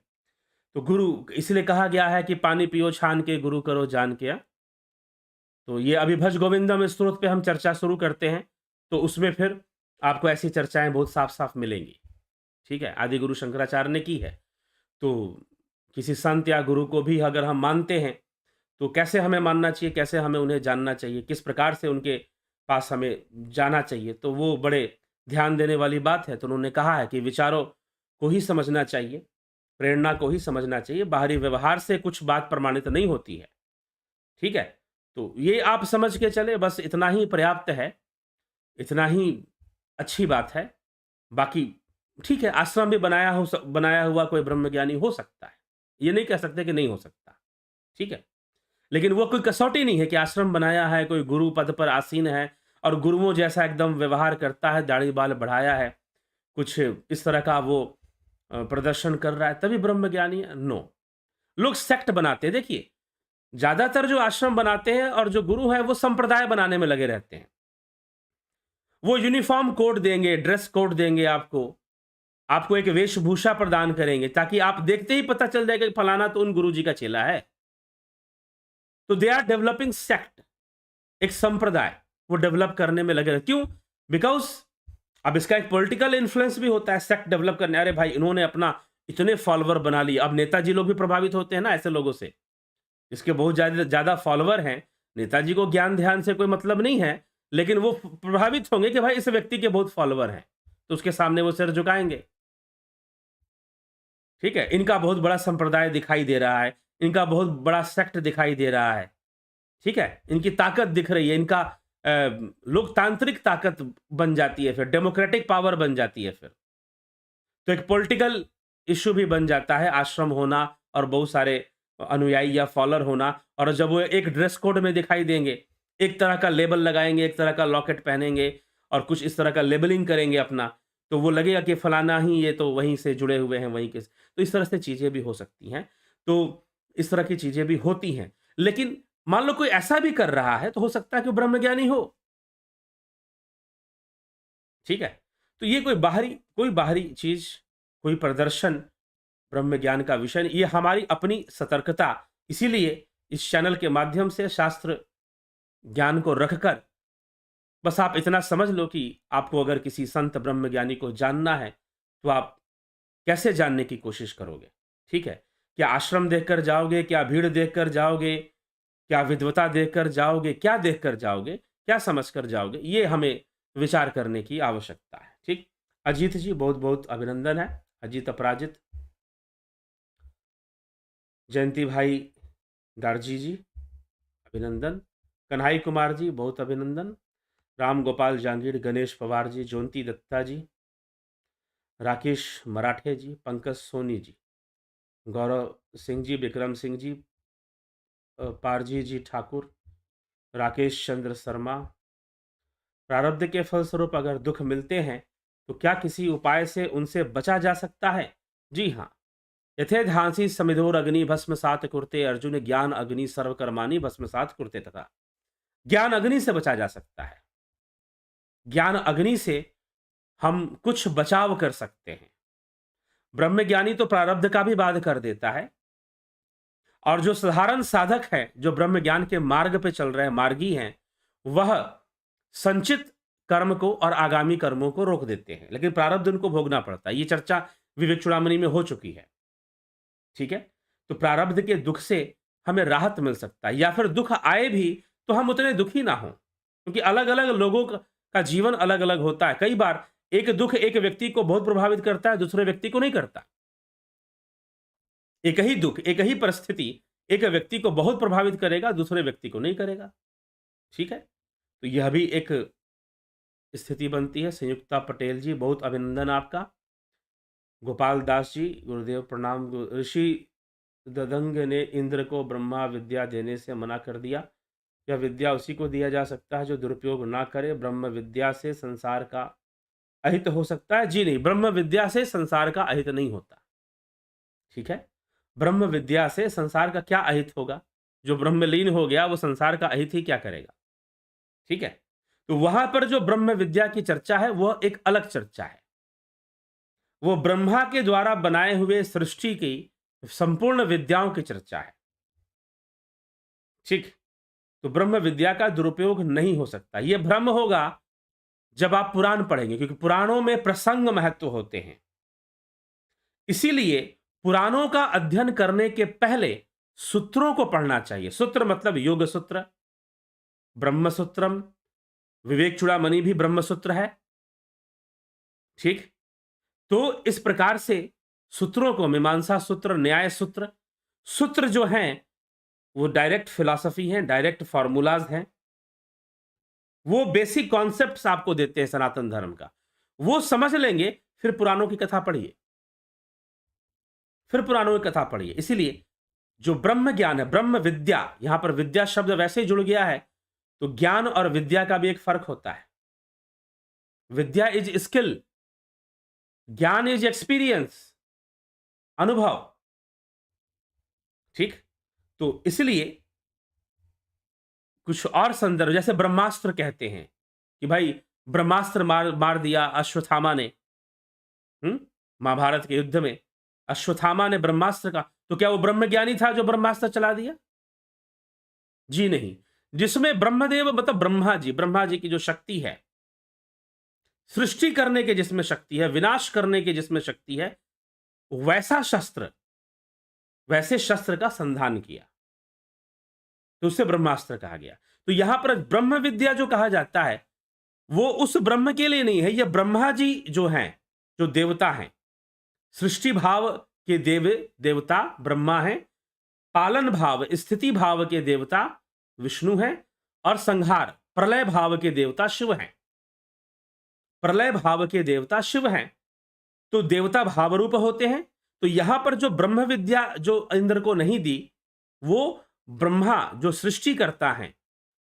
तो गुरु इसलिए कहा गया है कि पानी पियो छान के, गुरु करो जान के। तो ये अभी भज गोविंदम स्तोत्र पे हम चर्चा शुरू करते हैं, तो उसमें फिर आपको ऐसी चर्चाएं बहुत साफ साफ मिलेंगी। ठीक है, आदि गुरु शंकराचार्य ने की है। तो किसी संत या गुरु को भी अगर हम मानते हैं तो कैसे हमें मानना चाहिए, कैसे हमें उन्हें जानना चाहिए, किस प्रकार से उनके पास हमें जाना चाहिए, तो वो बड़े ध्यान देने वाली बात है। तो उन्होंने कहा है कि विचारों को ही समझना चाहिए, प्रेरणा को ही समझना चाहिए, बाहरी व्यवहार से कुछ बात प्रमाणित नहीं होती है। ठीक है, तो ये आप समझ के चले, बस इतना ही पर्याप्त है, इतना ही अच्छी बात है। बाकी ठीक है, आश्रम भी बनाया हुआ कोई ब्रह्मज्ञानी हो सकता है, ये नहीं कह सकते कि नहीं हो सकता। ठीक है, लेकिन वो कोई कसौटी नहीं है कि आश्रम बनाया है, कोई गुरु पद पर आसीन है और गुरुओं जैसा एकदम व्यवहार करता है, दाढ़ी बाल बढ़ाया है, कुछ इस तरह का वो प्रदर्शन कर रहा है, तभी ब्रह्मज्ञानी है। नो, लोग सेक्ट बनाते हैं। देखिए, ज्यादातर जो आश्रम बनाते हैं और जो गुरु हैं वो संप्रदाय बनाने में लगे रहते हैं। वो यूनिफॉर्म कोड देंगे, ड्रेस कोड देंगे, आपको एक वेशभूषा प्रदान करेंगे, ताकि आप देखते ही पता चल जाएगा कि फलाना तो उन गुरुजी का चेला है। तो दे आर डेवलपिंग सेक्ट, एक संप्रदाय वो डेवलप करने में लगे। क्यों? बिकॉज अब इसका एक पॉलिटिकल इन्फ्लुएंस भी होता है सेक्ट डेवलप करने। अरे भाई, इन्होंने अपना इतने फॉलोवर बना लिए। अब नेताजी लोग भी प्रभावित होते हैं ना ऐसे लोगों से, इसके बहुत ज्यादा फॉलोवर हैं। नेताजी को ज्ञान ध्यान से कोई मतलब नहीं है, लेकिन वो प्रभावित होंगे कि भाई इस व्यक्ति के बहुत फॉलोवर हैं, तो उसके सामने वो सिर झुकाएंगे। ठीक है, इनका बहुत बड़ा संप्रदाय दिखाई दे रहा है, इनका बहुत बड़ा सेक्ट दिखाई दे रहा है। ठीक है, इनकी ताकत दिख रही है, इनका लोकतांत्रिक ताकत बन जाती है, फिर डेमोक्रेटिक पावर बन जाती है। फिर तो एक पॉलिटिकल इश्यू भी बन जाता है आश्रम होना और बहुत सारे अनुयायी या फॉलोअर होना। और जब वो एक ड्रेस कोड में दिखाई देंगे, एक तरह का लेबल लगाएंगे, एक तरह का लॉकेट पहनेंगे और कुछ इस तरह का लेबलिंग करेंगे अपना, तो वो लगेगा कि फलाना ही ये तो वहीं से जुड़े हुए हैं, वहीं के। तो इस तरह से चीजें भी हो सकती हैं। तो इस तरह की चीजें भी होती हैं। लेकिन मान लो कोई ऐसा भी कर रहा है तो हो सकता है कि वो ब्रह्मज्ञानी हो। ठीक है, तो ये कोई बाहरी चीज, कोई प्रदर्शन ब्रह्म ज्ञान का विषय नहीं। ये हमारी अपनी सतर्कता, इसीलिए इस चैनल के माध्यम से शास्त्र ज्ञान को रखकर बस आप इतना समझ लो कि आपको अगर किसी संत ब्रह्म ज्ञानी को जानना है तो आप कैसे जानने की कोशिश करोगे। ठीक है, क्या आश्रम देखकर जाओगे, क्या भीड़ देखकर जाओगे, क्या विद्वता देखकर जाओगे, क्या देखकर जाओगे, क्या समझकर जाओगे, ये हमें विचार करने की आवश्यकता है। ठीक। अजीत जी बहुत बहुत अभिनंदन है। अजीत अपराजित। जयंती भाई गार्जी जी अभिनंदन। कन्हई कुमार जी बहुत अभिनंदन। राम गोपाल जांगीड़, गणेश पवार जी, जोंती दत्ता जी, राकेश मराठे जी, पंकज सोनी जी, गौरव सिंह जी, विक्रम सिंह जी, पारजी जी ठाकुर, राकेश चंद्र शर्मा। प्रारब्ध के फलस्वरूप अगर दुख मिलते हैं तो क्या किसी उपाय से उनसे बचा जा सकता है? जी हाँ। यथेधांसी समिधोर अग्नि भस्मसात कुरते, अर्जुन ज्ञान अग्नि सर्वकर्माणि भस्मसात कुरते। तथा ज्ञान अग्नि से बचा जा सकता है। ज्ञान अग्नि से हम कुछ बचाव कर सकते हैं। ब्रह्मज्ञानी तो प्रारब्ध का भी बाध कर देता है, और जो साधारण साधक है, जो ब्रह्म ज्ञान के मार्ग पे चल रहे हैं, मार्गी हैं, वह संचित कर्म को और आगामी कर्मों को रोक देते हैं, लेकिन प्रारब्ध उनको भोगना पड़ता है। ये चर्चा विवेक चूड़ामणि में हो चुकी है। ठीक है। तो प्रारब्ध के दुख से हमें राहत मिल सकता है, या फिर दुख आए भी तो हम उतने दुखी ना हो, क्योंकि अलग अलग लोगों का जीवन अलग अलग होता है। कई बार एक दुख एक व्यक्ति को बहुत प्रभावित करता है, दूसरे व्यक्ति को नहीं करता। एक ही दुख, एक ही परिस्थिति एक व्यक्ति को बहुत प्रभावित करेगा, दूसरे व्यक्ति को नहीं करेगा। ठीक है। तो यह भी एक स्थिति बनती है। संयुक्ता पटेल जी बहुत अभिनंदन आपका। गोपाल दास जी गुरुदेव प्रणाम। ऋषि ददंग ने इंद्र को ब्रह्मा विद्या देने से मना कर दिया। यह विद्या उसी को दिया जा सकता है जो दुरुपयोग ना करे। ब्रह्म विद्या से संसार का अहित हो सकता है? जी नहीं, ब्रह्म विद्या से संसार का अहित नहीं होता। ठीक है। ब्रह्म विद्या से संसार का क्या अहित होगा? जो ब्रह्मलीन हो गया वो संसार का अहित ही क्या करेगा? ठीक है। तो वहां पर जो ब्रह्म विद्या की चर्चा है वह एक अलग चर्चा है। वो ब्रह्मा के द्वारा बनाए हुए सृष्टि की संपूर्ण विद्याओं की चर्चा है। ठीक। तो ब्रह्म विद्या का दुरुपयोग नहीं हो सकता। यह भ्रम होगा जब आप पुराण पढ़ेंगे, क्योंकि पुराणों में प्रसंग महत्व होते हैं। इसीलिए पुराणों का अध्ययन करने के पहले सूत्रों को पढ़ना चाहिए। सूत्र मतलब योग सूत्र, ब्रह्म सूत्रम, विवेक चूड़ामणि भी ब्रह्म सूत्र है। ठीक। तो इस प्रकार से सूत्रों को, मीमांसा सूत्र, न्याय सूत्र, सूत्र जो हैं वो डायरेक्ट फिलॉसफी हैं, डायरेक्ट फॉर्मूलाज हैं। वो बेसिक कॉन्सेप्ट्स आपको देते हैं सनातन धर्म का। वो समझ लेंगे, फिर पुराणों की कथा पढ़िए, फिर पुराणों की कथा पढ़िए। इसीलिए जो ब्रह्म ज्ञान है, ब्रह्म विद्या, यहां पर विद्या शब्द वैसे ही जुड़ गया है, तो ज्ञान और विद्या का भी एक फर्क होता है। विद्या इज स्किल, ज्ञान इज एक्सपीरियंस, अनुभव। ठीक। तो इसलिए कुछ और संदर्भ, जैसे ब्रह्मास्त्र कहते हैं कि भाई ब्रह्मास्त्र मार मार दिया अश्वत्थामा ने। महाभारत के युद्ध में अश्वत्थामा ने ब्रह्मास्त्र का, तो क्या वो ब्रह्मज्ञानी था जो ब्रह्मास्त्र चला दिया? जी नहीं। जिसमें ब्रह्मदेव मतलब ब्रह्मा जी की जो शक्ति है, सृष्टि करने के जिसमें शक्ति है, विनाश करने के जिसमें शक्ति है, वैसा शस्त्र, वैसे शस्त्र का संधान किया, तो उसे ब्रह्मास्त्र कहा गया। तो यहां पर ब्रह्म विद्या जो कहा जाता है वो उस ब्रह्म के लिए नहीं है। यह ब्रह्मा जी जो हैं, जो देवता हैं, सृष्टि भाव के देवता ब्रह्मा हैं, पालन भाव, स्थिति भाव के देवता विष्णु हैं, और संहार, प्रलय भाव के देवता शिव हैं। प्रलय भाव के देवता शिव हैं, तो देवता भाव रूप होते हैं। तो यहां पर जो ब्रह्म विद्या जो इंद्र को नहीं दी, वो ब्रह्मा जो सृष्टि करता है,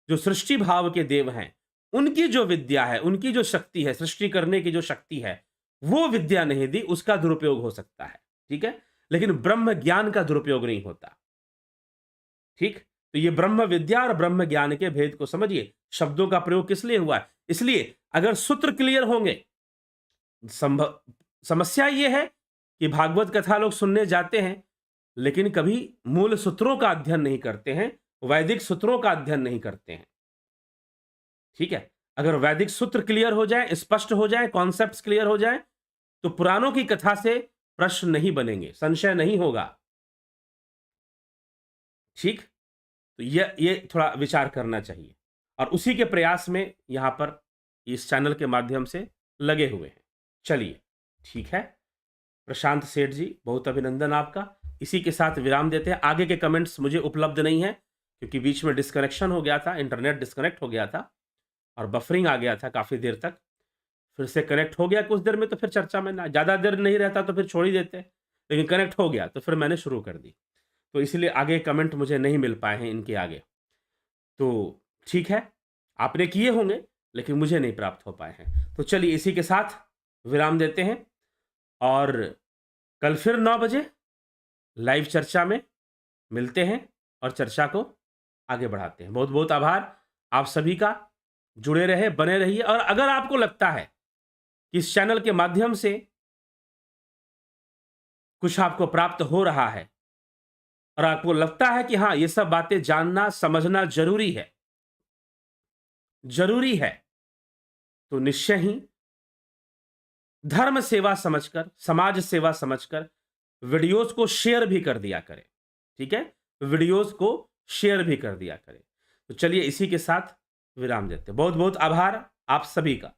जो सृष्टि भाव के देव हैं, उनकी जो विद्या है, उनकी जो शक्ति है, सृष्टि करने की जो शक्ति है, वो विद्या नहीं दी, उसका दुरुपयोग हो सकता है। ठीक है। लेकिन ब्रह्म ज्ञान का दुरुपयोग नहीं होता। ठीक। तो ये ब्रह्म विद्या और ब्रह्म ज्ञान के भेद को समझिए। शब्दों का प्रयोग किस लिए हुआ है? इसलिए अगर सूत्र क्लियर होंगे, समस्या यह है कि भागवत कथा लोग सुनने जाते हैं, लेकिन कभी मूल सूत्रों का अध्ययन नहीं करते हैं, वैदिक सूत्रों का अध्ययन नहीं करते हैं। ठीक है। अगर वैदिक सूत्र क्लियर हो जाए, स्पष्ट हो जाए, कॉन्सेप्ट्स क्लियर हो जाए, तो पुराणों की कथा से प्रश्न नहीं बनेंगे, संशय नहीं होगा। ठीक। तो ये थोड़ा विचार करना चाहिए और उसी के प्रयास में यहाँ पर इस चैनल के माध्यम से लगे हुए हैं। चलिए, ठीक है। प्रशांत सेठ जी, बहुत अभिनंदन आपका। इसी के साथ विराम देते हैं। आगे के कमेंट्स मुझे उपलब्ध नहीं है क्योंकि बीच में डिस्कनेक्शन हो गया था, इंटरनेट डिस्कनेक्ट हो गया था और बफरिंग आ गया था काफ़ी देर तक। फिर से कनेक्ट हो गया कुछ देर में, तो फिर चर्चा में ना ज़्यादा देर नहीं रहता तो फिर छोड़ ही देते, लेकिन कनेक्ट हो गया तो फिर मैंने शुरू कर दी। तो इसलिए आगे कमेंट मुझे नहीं मिल पाए हैं इनके आगे। तो ठीक है, आपने किए होंगे लेकिन मुझे नहीं प्राप्त हो पाए हैं। तो चलिए, इसी के साथ विराम देते हैं और कल फिर 9 बजे लाइव चर्चा में मिलते हैं और चर्चा को आगे बढ़ाते हैं। बहुत-बहुत आभार आप सभी का। जुड़े रहे, बने रहिए और अगर आपको लगता है कि इस चैनल के माध्यम से कुछ आपको प्राप्त हो रहा है और आपको लगता है कि हाँ, ये सब बातें जानना, समझना ज़रूरी है, तो निश्चय ही धर्म सेवा समझकर, समाज सेवा समझकर वीडियोस को शेयर भी कर दिया करें। ठीक है? वीडियोस को शेयर भी कर दिया करें। तो चलिए, इसी के साथ विराम देते हैं। बहुत-बहुत आभार आप सभी का।